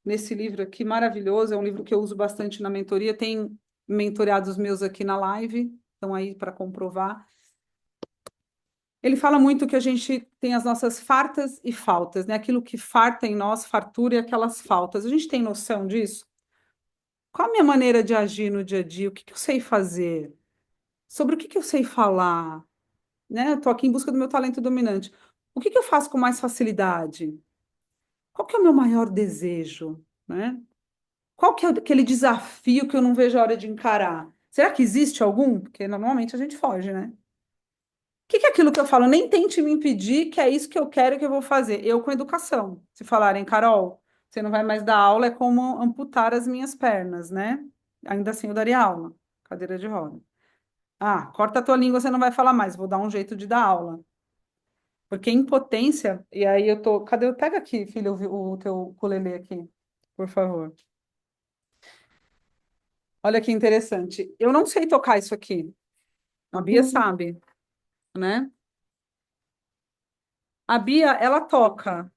nesse livro aqui maravilhoso, é um livro que eu uso bastante na mentoria, tem mentoreados meus aqui na live, estão aí para comprovar. Ele fala muito que a gente tem as nossas fartas e faltas, né? Aquilo que farta em nós, fartura e aquelas faltas. A gente tem noção disso? Qual a minha maneira de agir no dia a dia? O que que eu sei fazer? Sobre o que que eu sei falar? Né? Eu estou aqui em busca do meu talento dominante. O que que eu faço com mais facilidade? Qual que é o meu maior desejo? Né? Qual que é aquele desafio que eu não vejo a hora de encarar? Será que existe algum? Porque normalmente a gente foge, né? Que é aquilo que eu falo? Nem tente me impedir, que é isso que eu quero que eu vou fazer. Eu com educação. Se falarem, Carol, você não vai mais dar aula, é como amputar as minhas pernas, né? Ainda assim eu daria aula, cadeira de roda. Ah, corta a tua língua, você não vai falar mais, vou dar um jeito de dar aula. Porque impotência, e aí eu tô. Cadê? Pega aqui, filho, o teu ukulele aqui, por favor. Olha que interessante. Eu não sei tocar isso aqui. A Bia sabe, né? A Bia, ela toca,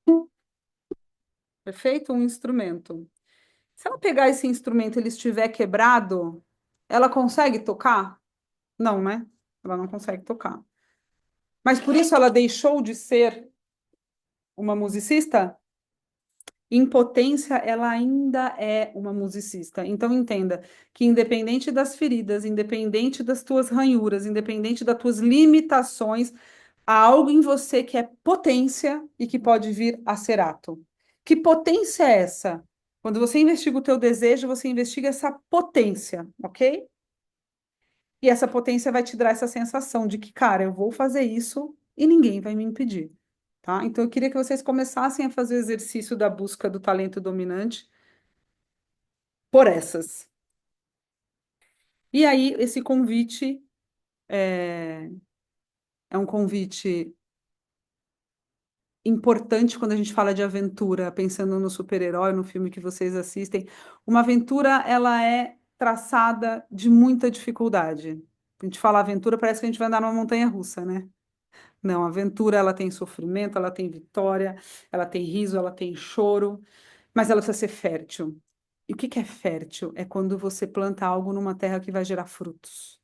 perfeito? Um instrumento. Se ela pegar esse instrumento e ele estiver quebrado, ela consegue tocar? Não, né? Ela não consegue tocar. Mas por isso ela deixou de ser uma musicista? Em potência, ela ainda é uma musicista. Então, entenda que, independente das feridas, independente das tuas ranhuras, independente das tuas limitações, há algo em você que é potência e que pode vir a ser ato. Que potência é essa? Quando você investiga o teu desejo, você investiga essa potência, ok? E essa potência vai te dar essa sensação de que, cara, eu vou fazer isso e ninguém vai me impedir, tá? Então, eu queria que vocês começassem a fazer o exercício da busca do talento dominante por essas. E aí, esse convite é um convite importante quando a gente fala de aventura, pensando no super-herói, no filme que vocês assistem. Uma aventura, ela é traçada de muita dificuldade. A gente fala aventura, parece que a gente vai andar numa montanha-russa, né? Não, a aventura, ela tem sofrimento, ela tem vitória, ela tem riso, ela tem choro, mas ela precisa ser fértil. E o que que é fértil? É quando você planta algo numa terra que vai gerar frutos.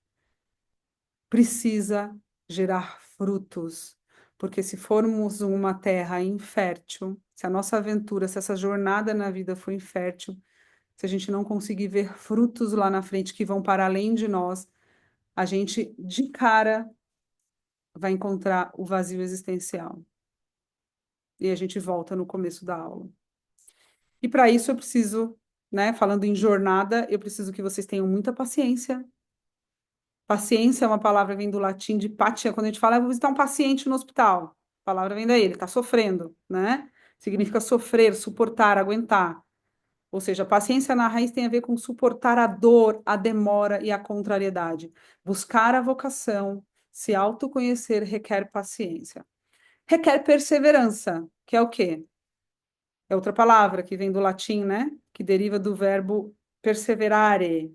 Precisa gerar frutos, porque se formos uma terra infértil, se a nossa aventura, se essa jornada na vida for infértil, se a gente não conseguir ver frutos lá na frente que vão para além de nós, a gente de cara vai encontrar o vazio existencial. E a gente volta no começo da aula. E para isso eu preciso, né, falando em jornada, eu preciso que vocês tenham muita paciência. Paciência é uma palavra que vem do latim de patia. Quando a gente fala, vou visitar um paciente no hospital, a palavra vem daí, ele está sofrendo, né? Significa sofrer, suportar, aguentar. Ou seja, paciência na raiz tem a ver com suportar a dor, a demora e a contrariedade. Buscar a vocação, se autoconhecer requer paciência. Requer perseverança, que é o quê? É outra palavra que vem do latim, né? Que deriva do verbo perseverare,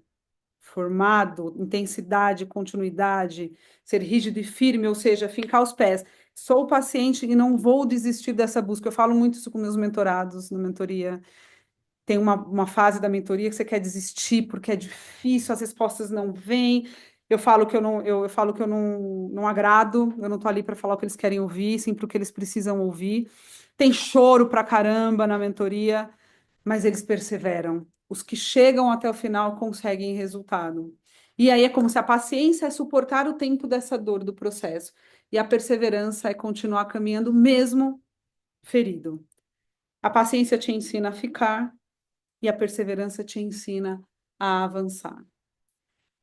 formado, intensidade, continuidade, ser rígido e firme, ou seja, fincar os pés. Sou paciente e não vou desistir dessa busca. Eu falo muito isso com meus mentorados na mentoria. Tem uma fase da mentoria que você quer desistir porque é difícil, as respostas não vêm. Eu falo que eu falo que eu não agrado, eu não estou ali para falar o que eles querem ouvir, sempre o que eles precisam ouvir. Tem choro pra caramba na mentoria, mas eles perseveram. Os que chegam até o final conseguem resultado. E aí é como se a paciência é suportar o tempo dessa dor do processo, e a perseverança é continuar caminhando mesmo ferido. A paciência te ensina a ficar, e a perseverança te ensina a avançar.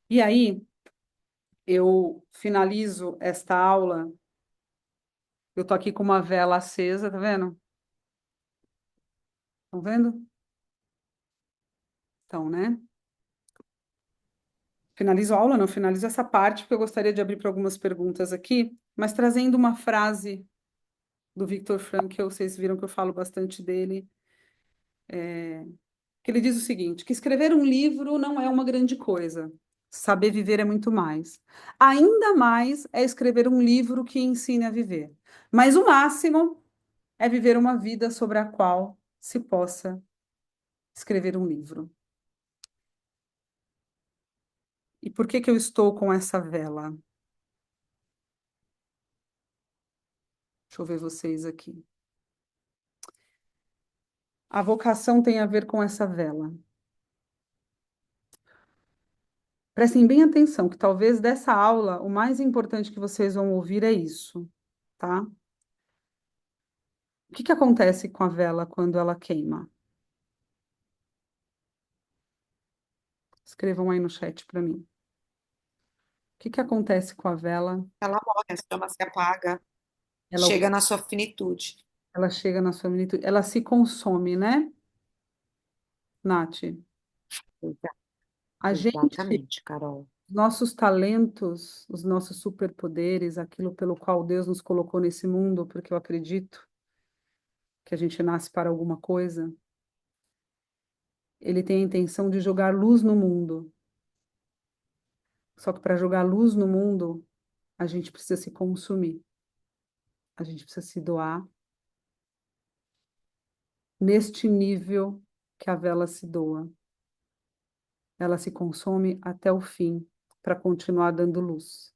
E aí, eu finalizo esta aula. Eu tô aqui com uma vela acesa, tá vendo? Estão vendo? Então, né? Finalizo a aula, não finalizo essa parte, porque eu gostaria de abrir para algumas perguntas aqui, mas trazendo uma frase do Viktor Frankl, vocês viram que eu falo bastante dele, que ele diz o seguinte, que escrever um livro não é uma grande coisa, saber viver é muito mais. Ainda mais é escrever um livro que ensine a viver. Mas o máximo é viver uma vida sobre a qual se possa escrever um livro. E por que que eu estou com essa vela? Deixa eu ver vocês aqui. A vocação tem a ver com essa vela. Prestem bem atenção, que talvez dessa aula o mais importante que vocês vão ouvir é isso, tá? O que que acontece com a vela quando ela queima? Escrevam aí no chat para mim. O que que acontece com a vela? Ela morre, a chama se apaga, Ela, chega na sua finitude. ela chega na sua finitude, ela se consome, né, Nath? Exa- A gente, Exatamente, Carol. nossos talentos, os nossos superpoderes, aquilo pelo qual Deus nos colocou nesse mundo, porque eu acredito que a gente nasce para alguma coisa, ele tem a intenção de jogar luz no mundo. Só que para jogar luz no mundo, a gente precisa se consumir. a gente precisa se doar neste nível que a vela se doa. Ela se consome até o fim para continuar dando luz.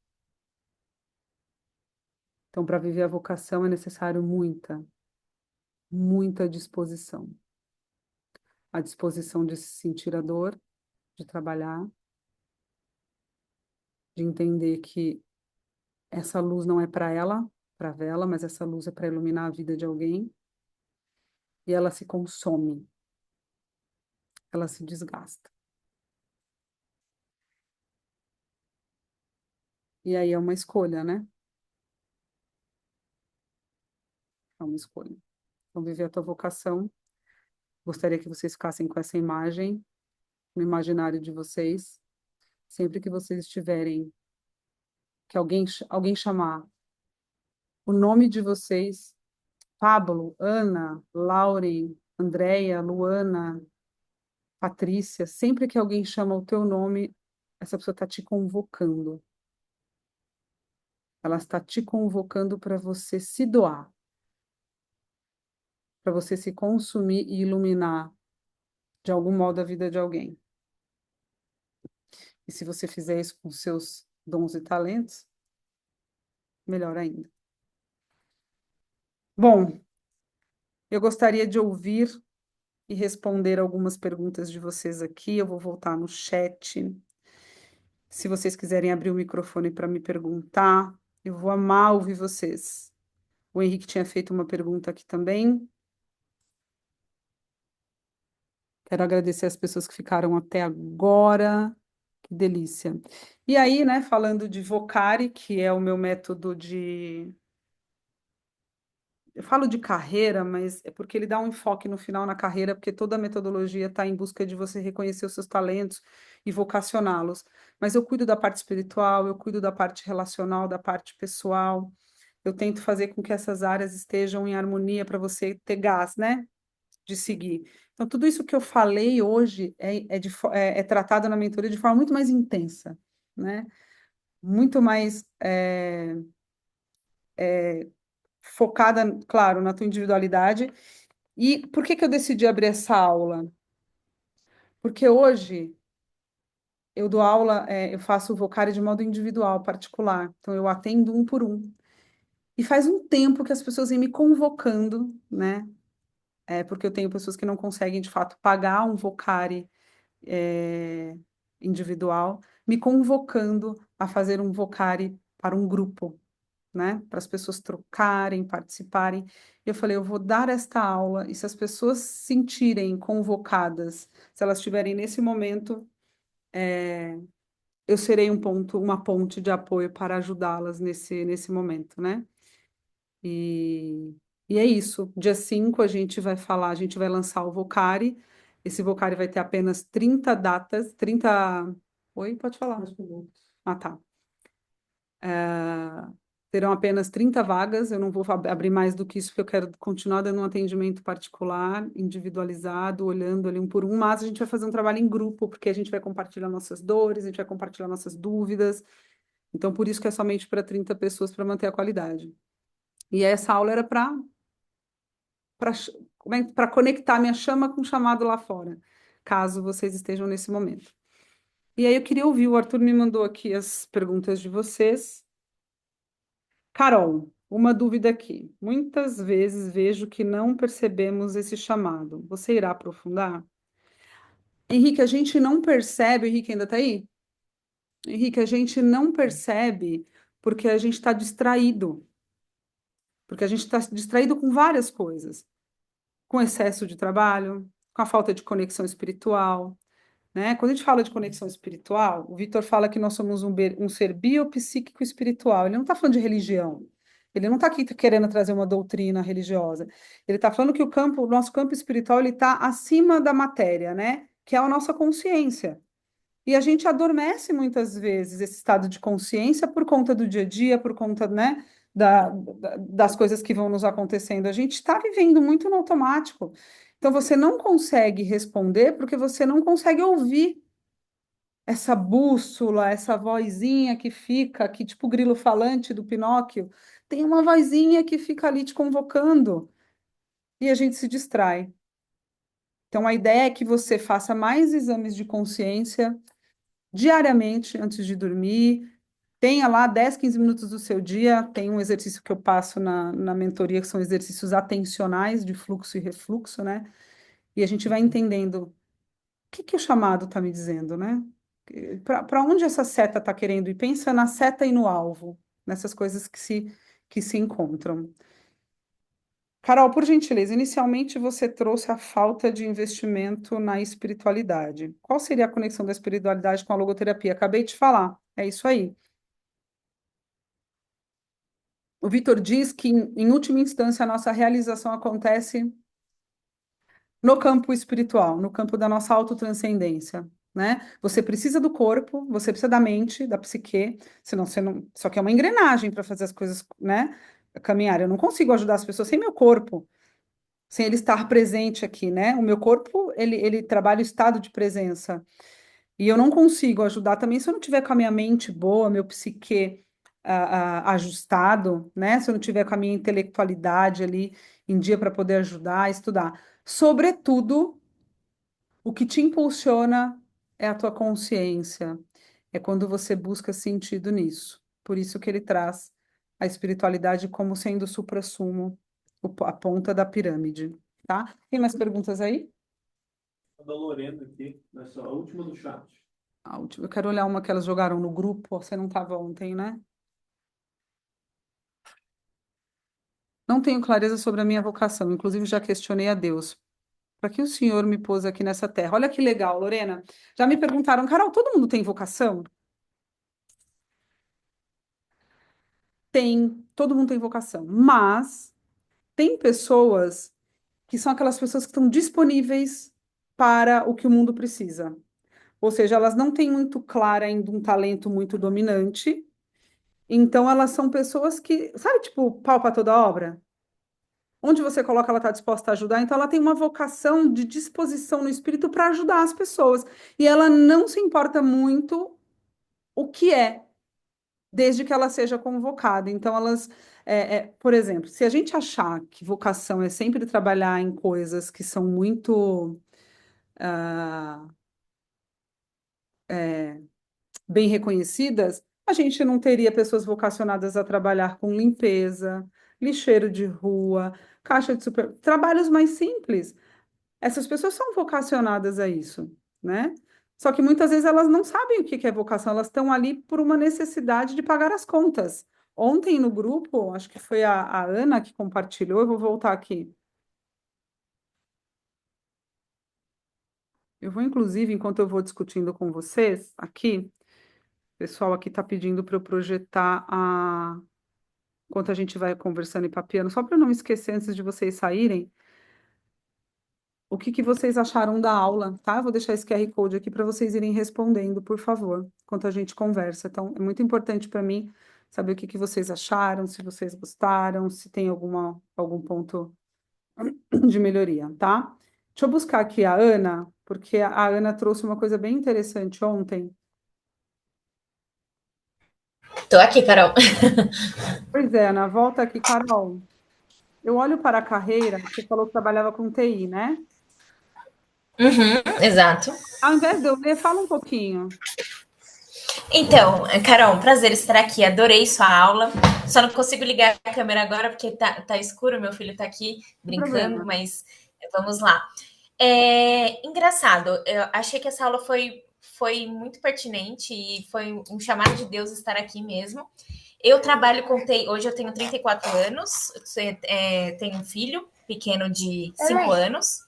Então, para viver a vocação é necessário muita disposição. A disposição de se sentir a dor, de trabalhar, de entender que essa luz não é para ela, para a vela, mas essa luz é para iluminar a vida de alguém. E ela se consome, ela se desgasta. E aí é uma escolha, né? É uma escolha. Então, viver a tua vocação. Gostaria que vocês ficassem com essa imagem no imaginário de vocês. Sempre que vocês estiverem, que alguém chamar o nome de vocês, Pablo, Ana, Lauren, Andréia, Luana, Patrícia, sempre que alguém chama o teu nome, essa pessoa está te convocando. Ela está te convocando para você se doar, para você se consumir e iluminar de algum modo a vida de alguém. E se você fizer isso com seus dons e talentos, melhor ainda. Bom, eu gostaria de ouvir e responder algumas perguntas de vocês aqui. Eu vou voltar no chat. Se vocês quiserem abrir o microfone para me perguntar, eu vou amar ouvir vocês. O Henrique tinha feito uma pergunta aqui também. Quero agradecer as pessoas que ficaram até agora. Que delícia. E aí, né, falando de Vocari, que é o meu método de... Eu falo de carreira, mas é porque ele dá um enfoque no final na carreira, porque toda a metodologia está em busca de você reconhecer os seus talentos e vocacioná-los. Mas eu cuido da parte espiritual, eu cuido da parte relacional, da parte pessoal. Eu tento fazer com que essas áreas estejam em harmonia para você ter gás, né, de seguir. Então, tudo isso que eu falei hoje é tratado na mentoria de forma muito mais intensa, né? Muito mais focada, claro, na tua individualidade. E por que que eu decidi abrir essa aula? Porque hoje eu dou aula, eu faço o Vocari de modo individual, particular. Então, eu atendo um por um. E faz um tempo que as pessoas vêm me convocando, né? Porque eu tenho pessoas que não conseguem, de fato, pagar um Vocari é, individual, me convocando a fazer um Vocari para um grupo, né? Para as pessoas trocarem, participarem. E eu falei, eu vou dar esta aula, e se as pessoas se sentirem convocadas, se elas estiverem nesse momento, eu serei uma ponte de apoio para ajudá-las nesse momento, né? E, e é isso. Dia 5 a gente vai lançar o Vocari. Esse Vocari vai ter apenas 30 datas, 30. Oi, pode falar. Ah, tá. Terão apenas 30 vagas, eu não vou abrir mais do que isso, porque eu quero continuar dando um atendimento particular, individualizado, olhando ali um por um, mas a gente vai fazer um trabalho em grupo, porque a gente vai compartilhar nossas dores, a gente vai compartilhar nossas dúvidas. Então, por isso que é somente para 30 pessoas para manter a qualidade. E essa aula era para conectar minha chama com o chamado lá fora, caso vocês estejam nesse momento. E aí eu queria ouvir, o Arthur me mandou aqui as perguntas de vocês. Carol, uma dúvida aqui. Muitas vezes vejo que não percebemos esse chamado. Você irá aprofundar? Henrique, a gente não percebe, Henrique ainda está aí? Henrique, a gente não percebe porque a gente está distraído. Porque a gente está distraído com várias coisas. Com excesso de trabalho, com a falta de conexão espiritual, né? Quando a gente fala de conexão espiritual, o Vitor fala que nós somos um ser biopsíquico espiritual. Ele não está falando de religião. Ele não está aqui querendo trazer uma doutrina religiosa. Ele está falando que o nosso campo espiritual, ele está acima da matéria, né? Que é a nossa consciência. E a gente adormece muitas vezes esse estado de consciência por conta do dia a dia, por conta, né, das coisas que vão nos acontecendo. A gente está vivendo muito no automático. Então, você não consegue responder porque você não consegue ouvir essa bússola, essa vozinha que fica, que tipo o grilo falante do Pinóquio, tem uma vozinha que fica ali te convocando e a gente se distrai. Então, a ideia é que você faça mais exames de consciência diariamente antes de dormir. Tenha lá 10, 15 minutos do seu dia. Tem um exercício que eu passo na mentoria, que são exercícios atencionais de fluxo e refluxo, né? E a gente vai entendendo o que o chamado está me dizendo, né? Para onde essa seta está querendo ir? Pensa na seta e no alvo, nessas coisas que se encontram. Carol, por gentileza, inicialmente você trouxe a falta de investimento na espiritualidade. Qual seria a conexão da espiritualidade com a logoterapia? Acabei de falar, é isso aí. O Vitor diz que, em última instância, a nossa realização acontece no campo espiritual, no campo da nossa autotranscendência, né? Você precisa do corpo, você precisa da mente, da psique, senão você não. Só que é uma engrenagem para fazer as coisas, né? Caminhar. Eu não consigo ajudar as pessoas sem meu corpo, sem ele estar presente aqui, né? O meu corpo, ele trabalha o estado de presença. E eu não consigo ajudar também se eu não tiver com a minha mente boa, meu psique ajustado, né? Se eu não tiver com a minha intelectualidade ali em dia para poder ajudar, estudar. Sobretudo, o que te impulsiona é a tua consciência. É quando você busca sentido nisso. Por isso que ele traz a espiritualidade como sendo o suprassumo, a ponta da pirâmide, tá? Tem mais perguntas aí? A da Lorena aqui, nessa a última do chat. A última, eu quero olhar uma que elas jogaram no grupo. Você não estava ontem, né? Não tenho clareza sobre a minha vocação. Inclusive, já questionei a Deus. Para que o Senhor me pôs aqui nessa terra? Olha que legal, Lorena. Já me perguntaram, Carol, todo mundo tem vocação? Tem, todo mundo tem vocação. Mas tem pessoas que são aquelas pessoas que estão disponíveis para o que o mundo precisa. Ou seja, elas não têm muito clara ainda um talento muito dominante. Então, elas são pessoas que, sabe, tipo, pau para toda obra? Onde você coloca, ela está disposta a ajudar. Então, ela tem uma vocação de disposição no espírito para ajudar as pessoas. E ela não se importa muito o que é, desde que ela seja convocada. Então, elas, por exemplo, se a gente achar que vocação é sempre trabalhar em coisas que são muito ah, bem reconhecidas, a gente não teria pessoas vocacionadas a trabalhar com limpeza, lixeiro de rua, caixa de super... Trabalhos mais simples. Essas pessoas são vocacionadas a isso, né? Só que muitas vezes elas não sabem o que é vocação, elas estão ali por uma necessidade de pagar as contas. Ontem no grupo, acho que foi a Ana que compartilhou, eu vou voltar aqui. Eu vou, inclusive, enquanto eu vou discutindo com vocês aqui, o pessoal aqui está pedindo para eu projetar enquanto a gente vai conversando e papeando, só para eu não esquecer antes de vocês saírem, o que vocês acharam da aula, tá? Eu vou deixar esse QR Code aqui para vocês irem respondendo, por favor, enquanto a gente conversa. Então, é muito importante para mim saber o que vocês acharam, se vocês gostaram, se tem algum ponto de melhoria, tá? Deixa eu buscar aqui a Ana, porque a Ana trouxe uma coisa bem interessante ontem. Tô aqui, Carol. Pois é, Ana, volta aqui, Carol. Eu olho para a carreira, você falou que trabalhava com TI, né? Uhum, exato. Ao invés de eu ler, fala um pouquinho. Então, Carol, prazer estar aqui. Adorei sua aula. Só não consigo ligar a câmera agora porque tá escuro, meu filho tá aqui Não tem brincando, problema. mas vamos lá. Engraçado, eu achei que essa aula foi muito pertinente e foi um chamado de Deus estar aqui mesmo. Eu trabalho com TI, hoje eu tenho 34 anos, tenho um filho pequeno de 5 anos.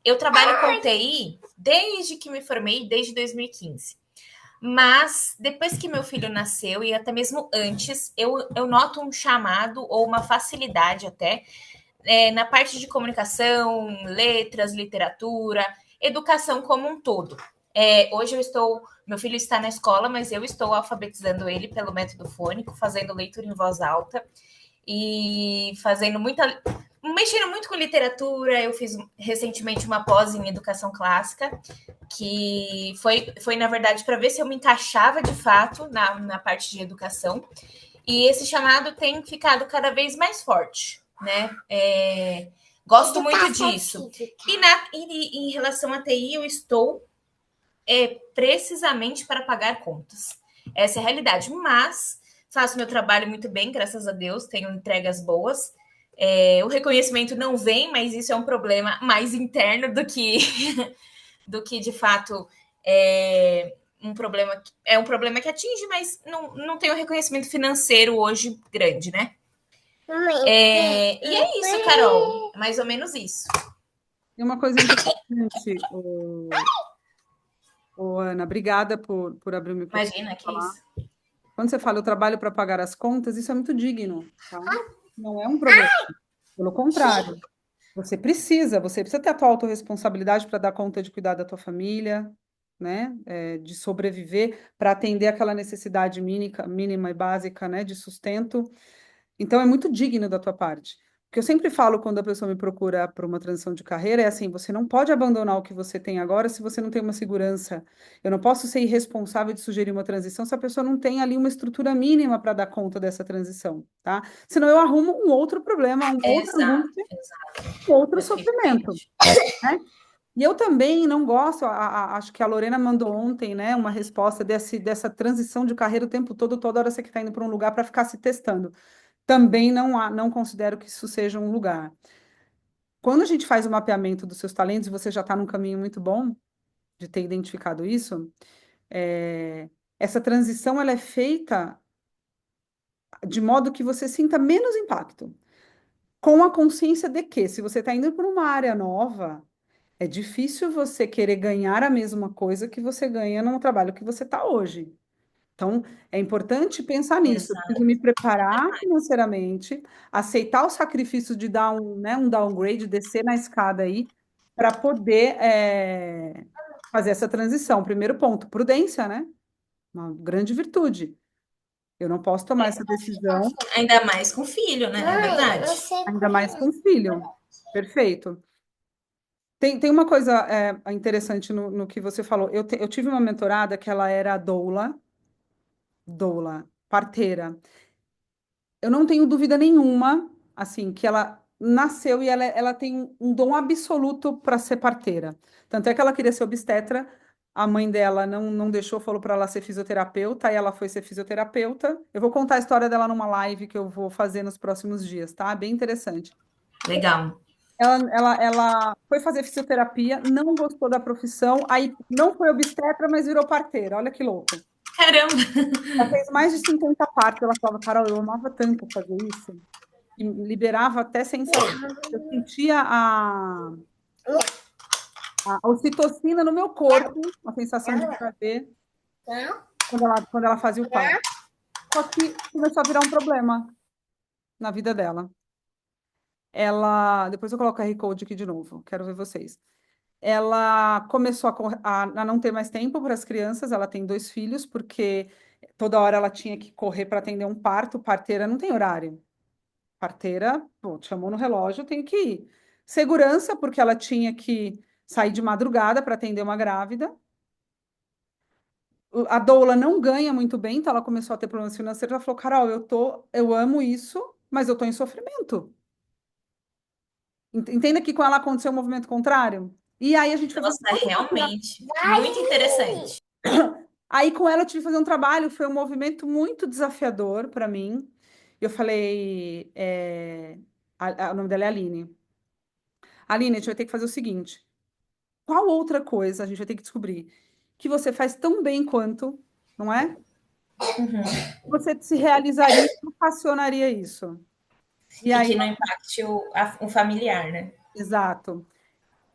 Eu trabalho com TI desde que me formei, desde 2015. Mas depois que meu filho nasceu, e até mesmo antes, eu noto um chamado ou uma facilidade até na parte de comunicação, letras, literatura, educação como um todo. Hoje meu filho está na escola, mas eu estou alfabetizando ele pelo método fônico, fazendo leitura em voz alta e fazendo muita mexendo muito com literatura. Eu fiz recentemente uma pós em educação clássica, que foi na verdade, para ver se eu me encaixava de fato na parte de educação. E esse chamado tem ficado cada vez mais forte, né? Gosto muito disso. E em relação à TI, eu estou precisamente para pagar contas. Essa é a realidade. Mas faço meu trabalho muito bem, graças a Deus, tenho entregas boas. O reconhecimento não vem, mas isso é um problema mais interno do que do que de fato um problema que atinge, mas não tem um reconhecimento financeiro hoje grande, né? E é isso, Carol. Mais ou menos isso. E uma coisa interessante, Ana, obrigada por abrir o microfone Imagina e que falar. isso. Quando você fala eu trabalho para pagar as contas, isso é muito digno, tá? Não é um problema. Pelo contrário, você precisa ter a tua autorresponsabilidade para dar conta de cuidar da tua família, né? De sobreviver, para atender aquela necessidade mínima e básica, né? De sustento. Então, é muito digno da tua parte. O que eu sempre falo quando a pessoa me procura para uma transição de carreira é assim: você não pode abandonar o que você tem agora se você não tem uma segurança. Eu não posso ser irresponsável de sugerir uma transição se a pessoa não tem ali uma estrutura mínima para dar conta dessa transição, tá? Senão eu arrumo um outro problema, uma outra Exato, angústia, exato. um outro sofrimento, Perfeitamente. né? E eu também não gosto, acho que a Lorena mandou ontem, né, uma resposta dessa transição de carreira o tempo todo, toda hora você que está indo para um lugar para ficar se testando. Também não considero que isso seja um lugar. Quando a gente faz o mapeamento dos seus talentos, e você já está num caminho muito bom de ter identificado isso, é, essa transição ela é feita de modo que você sinta menos impacto, com a consciência de que, se você está indo para uma área nova, é difícil você querer ganhar a mesma coisa que você ganha no trabalho que você está hoje. Então, é importante pensar nisso. Eu preciso Exato. me preparar financeiramente, aceitar o sacrifício de dar um downgrade, descer na escada aí, para poder fazer essa transição. Primeiro ponto, prudência, né? Uma grande virtude. Eu não posso tomar essa decisão, Ainda mais com filho, né? É verdade. ainda mais com filho. Perfeito. Tem uma coisa interessante no que você falou. Eu tive uma mentorada que ela era doula, parteira. Eu não tenho dúvida nenhuma, assim, que ela nasceu e ela tem um dom absoluto para ser parteira. Tanto é que ela queria ser obstetra, a mãe dela não deixou, falou para ela ser fisioterapeuta, aí ela foi ser fisioterapeuta. Eu vou contar a história dela numa live que eu vou fazer nos próximos dias, tá? Bem interessante. Legal. Ela foi fazer fisioterapia, não gostou da profissão, aí não foi obstetra, mas virou parteira. Olha que louco. Caramba. Ela fez mais de 50 partos. Ela falava, Carol, eu amava tanto fazer isso. E liberava até sensação. Eu sentia a ocitocina no meu corpo, a sensação de prazer, quando ela fazia o parto. Só que começou a virar um problema na vida dela. Depois eu coloco a R-Code aqui de novo, quero ver vocês. Ela começou a não ter mais tempo para as crianças, ela tem 2 filhos, porque toda hora ela tinha que correr para atender um parto, parteira não tem horário. Parteira, pô, chamou no relógio, eu tenho que ir. Segurança, porque ela tinha que sair de madrugada para atender uma grávida. A doula não ganha muito bem, então ela começou a ter problemas financeiros. Ela falou, Carol, eu amo isso, mas eu estou em sofrimento. Entenda que com ela aconteceu um movimento contrário. E aí a gente foi fazer Nossa, realmente. Muito interessante. Aí com ela eu tive que fazer um trabalho, foi um movimento muito desafiador para mim. Eu falei, o nome dela é Aline. Aline, a gente vai ter que fazer o seguinte: qual outra coisa a gente vai ter que descobrir que você faz tão bem quanto, não é? Você se realizaria e apaixonaria isso. E E aí, que não impacte o familiar, né? exato.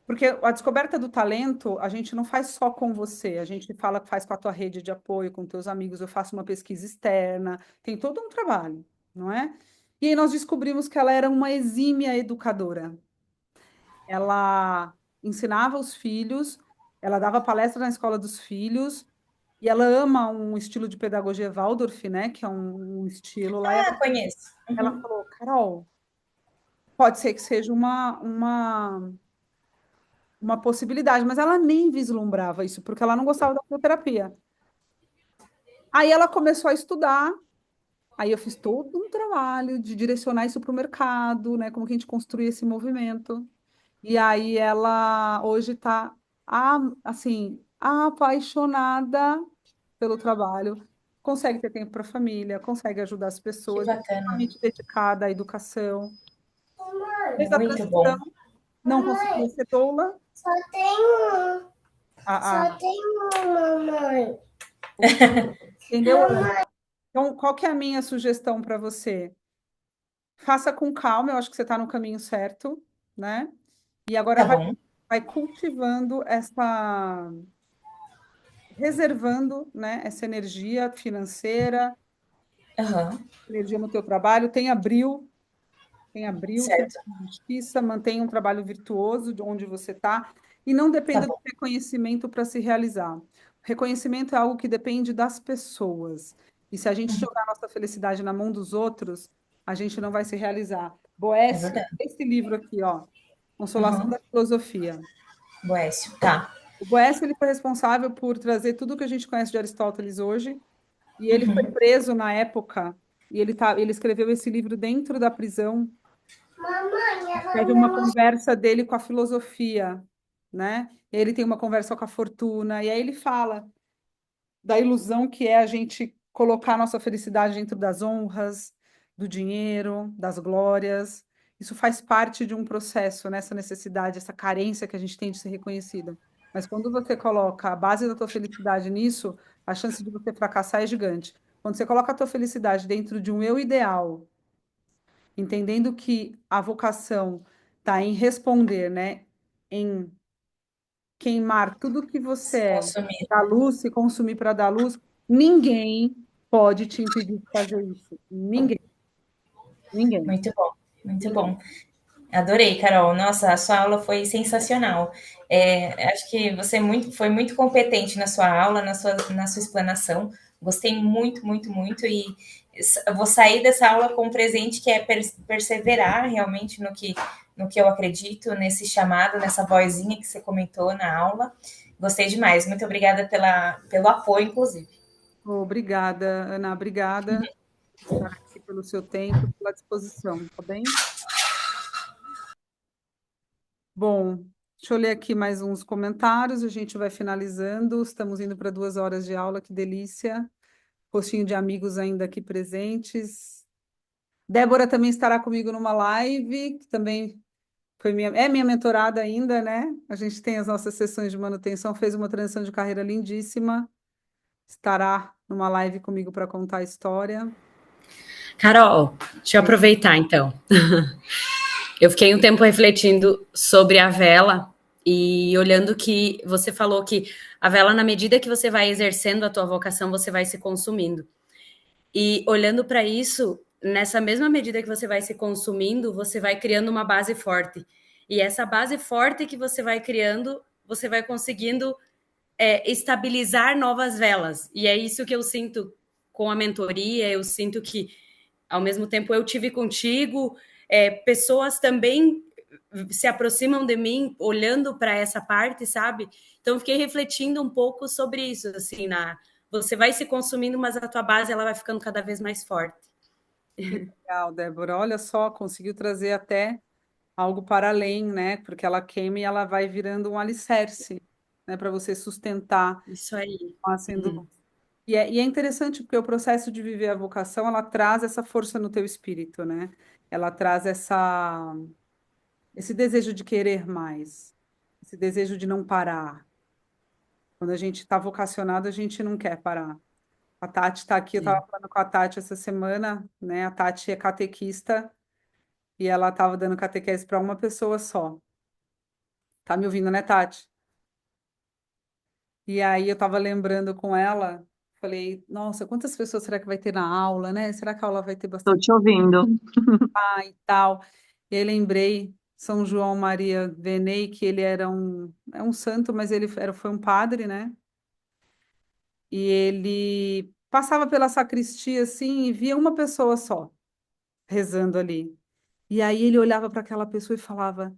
Porque a descoberta do talento, a gente não faz só com você, a gente faz com a tua rede de apoio, com teus amigos, eu faço uma pesquisa externa, tem todo um trabalho, não é? E aí nós descobrimos que ela era uma exímia educadora. Ela ensinava os filhos, ela dava palestra na escola dos filhos, e ela ama um estilo de pedagogia Waldorf, né? Que é um estilo lá. E Ah, conheço. ela falou, Carol, pode ser que seja uma possibilidade, mas ela nem vislumbrava isso, porque ela não gostava da fisioterapia. Aí ela começou a estudar, aí eu fiz todo um trabalho de direcionar isso para o mercado, né? Como que a gente construir esse movimento. E aí ela hoje está, assim, apaixonada pelo trabalho, consegue ter tempo para a família, consegue ajudar as Que pessoas, bacana. extremamente dedicada à educação. Desde a Muito transição, bom. não conseguia ser doula. Só tem um. A, Só tem uma, mamãe. entendeu? Então, qual que é a minha sugestão para você? Faça com calma, eu acho que você está no caminho certo, né? E agora Tá bom. vai cultivando reservando, né, essa energia financeira, Aham. energia no teu trabalho. Tem abril, tem Certo. justiça, mantenha um trabalho virtuoso de onde você está e não Tá dependa do bom. reconhecimento para se realizar. Reconhecimento é algo que depende das pessoas. E se a gente Uhum. jogar a nossa felicidade na mão dos outros, a gente não vai se realizar. É Boécio, verdade. esse livro aqui, ó, Consolação Uhum. da Filosofia. Boécio. Tá. O Boécio, ele foi responsável por trazer tudo o que a gente conhece de Aristóteles hoje, e ele foi Uhum. preso na época, e ele escreveu esse livro dentro da prisão. Mamãe, ela Teve uma não. conversa dele com a filosofia, né? Ele tem uma conversa com a fortuna, e aí ele fala da ilusão que é a gente colocar a nossa felicidade dentro das honras, do dinheiro, das glórias. Isso faz parte de um processo, né? Essa necessidade, essa carência que a gente tem de ser reconhecida. Mas quando você coloca a base da tua felicidade nisso, a chance de você fracassar é gigante. Quando você coloca a tua felicidade dentro de um eu ideal, entendendo que a vocação está em responder, né? Em queimar tudo que você Se é, consumir. dar luz, se consumir para dar luz, ninguém pode te impedir de fazer isso. Ninguém, ninguém, Muito bom. Muito bom. ninguém. Adorei, Carol. Nossa, a sua aula foi sensacional. Acho que você foi muito competente na sua aula, na sua explanação. Gostei muito, muito, muito. E eu vou sair dessa aula com um presente que é perseverar realmente no que eu acredito, nesse chamado, nessa vozinha que você comentou na aula. Gostei demais. Muito obrigada pelo apoio, inclusive. Obrigada, Ana, obrigada por estar aqui pelo seu tempo, pela disposição, tá bem? Bom, deixa eu ler aqui mais uns comentários, a gente vai finalizando. Estamos indo para 2 horas de aula, que delícia. Postinho de amigos ainda aqui presentes. Débora também estará comigo numa live, que também é minha mentorada ainda, né? A gente tem as nossas sessões de manutenção, fez uma transição de carreira lindíssima. Estará numa live comigo para contar a história. Carol, deixa eu aproveitar então. Eu fiquei um tempo refletindo sobre a vela e olhando que você falou que a vela, na medida que você vai exercendo a tua vocação, você vai se consumindo. E olhando para isso, nessa mesma medida que você vai se consumindo, você vai criando uma base forte. E essa base forte que você vai criando, você vai conseguindo estabilizar novas velas. E é isso que eu sinto com a mentoria. Eu sinto que, ao mesmo tempo, eu tive contigo, pessoas também se aproximam de mim olhando para essa parte, sabe? Então, fiquei refletindo um pouco sobre isso, assim, você vai se consumindo, mas a tua base ela vai ficando cada vez mais forte. Que legal, Débora. Olha só, conseguiu trazer até algo para além, né? Porque ela queima e ela vai virando um alicerce, né? Para você sustentar, Isso aí. sendo. E é interessante porque o processo de viver a vocação, ela traz essa força no teu espírito, né? Ela traz esse desejo de querer mais, esse desejo de não parar. Quando a gente está vocacionado, a gente não quer parar. A Tati está aqui, eu estava falando com a Tati essa semana, né? A Tati é catequista e ela estava dando catequese para uma pessoa só. Tá me ouvindo, né, Tati? E aí eu estava lembrando com ela, falei, nossa, quantas pessoas será que vai ter na aula, né? Será que a aula vai ter Estou bastante te ouvindo. pai e tal? E aí lembrei São João Maria Vianney, que ele é um santo, mas foi um padre, né? E ele passava pela sacristia assim e via uma pessoa só rezando ali. E aí ele olhava para aquela pessoa e falava,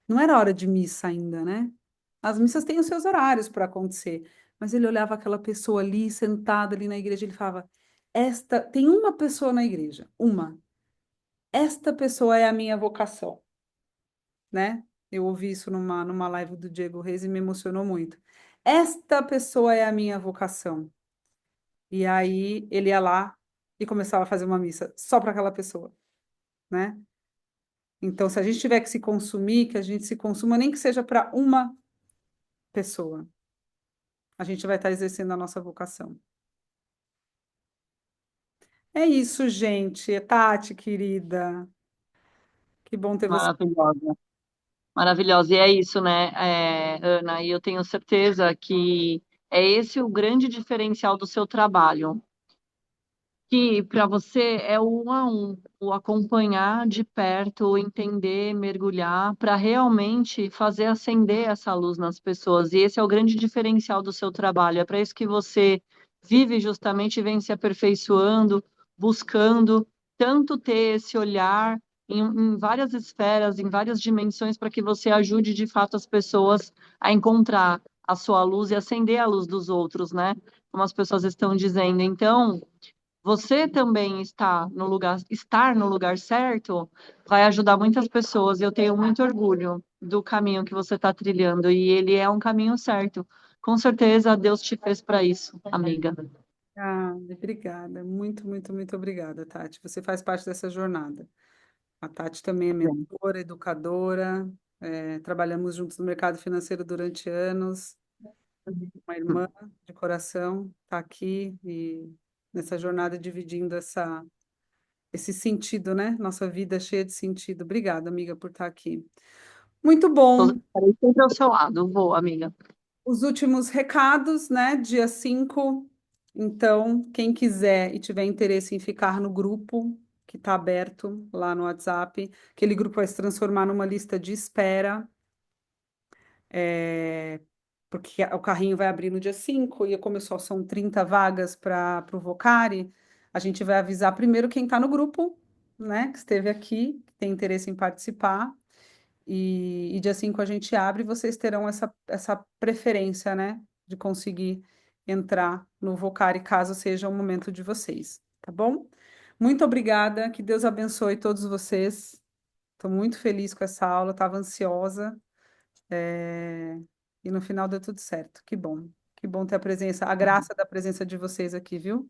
não era hora de missa ainda, né? As missas têm os seus horários para acontecer, mas ele olhava aquela pessoa ali, sentada ali na igreja, ele falava, tem uma pessoa na igreja, uma. Esta pessoa é a minha vocação, né? Eu ouvi isso numa live do Diego Reis e me emocionou muito. Esta pessoa é a minha vocação. E aí ele ia lá e começava a fazer uma missa só para aquela pessoa, né? Então, se a gente tiver que se consumir, que a gente se consuma, nem que seja para uma pessoa, a gente vai estar exercendo a nossa vocação. É isso, gente. Tati, querida, que bom ter você. Maravilhosa. Maravilhosa. E é isso, né, Ana? E eu tenho certeza que é esse o grande diferencial do seu trabalho. Que para você é o um a um, o acompanhar de perto, o entender, mergulhar, para realmente fazer acender essa luz nas pessoas. E esse é o grande diferencial do seu trabalho. É para isso que você vive justamente e vem se aperfeiçoando, buscando tanto ter esse olhar em várias esferas, em várias dimensões, para que você ajude de fato as pessoas a encontrar a sua luz e acender a luz dos outros, né? Como as pessoas estão dizendo. Então, você também estar no lugar certo vai ajudar muitas pessoas. Eu tenho muito orgulho do caminho que você está trilhando e ele é um caminho certo. Com certeza Deus te fez para isso, amiga. Ah, obrigada. Muito, muito, muito obrigada, Tati. Você faz parte dessa jornada. A Tati também é mentora, educadora, trabalhamos juntos no mercado financeiro durante anos. Uma irmã de coração está aqui e nessa jornada dividindo esse sentido, né? Nossa vida cheia de sentido. Obrigada, amiga, por estar aqui. Muito bom. Estarei sempre ao seu lado. Vou, amiga. Os últimos recados, né? Dia 5. Então, quem quiser e tiver interesse em ficar no grupo que está aberto lá no WhatsApp, aquele grupo vai se transformar numa lista de espera, porque o carrinho vai abrir no dia 5 e como só são 30 vagas para o Vocari, a gente vai avisar primeiro quem está no grupo, né? Que esteve aqui, que tem interesse em participar. E dia 5 a gente abre e vocês terão essa preferência, né, de conseguir entrar no Vocari caso seja o momento de vocês, tá bom? Muito obrigada, que Deus abençoe todos vocês. Estou muito feliz com essa aula, estava ansiosa, e no final deu tudo certo. Que bom ter a presença, a graça da presença de vocês aqui, viu?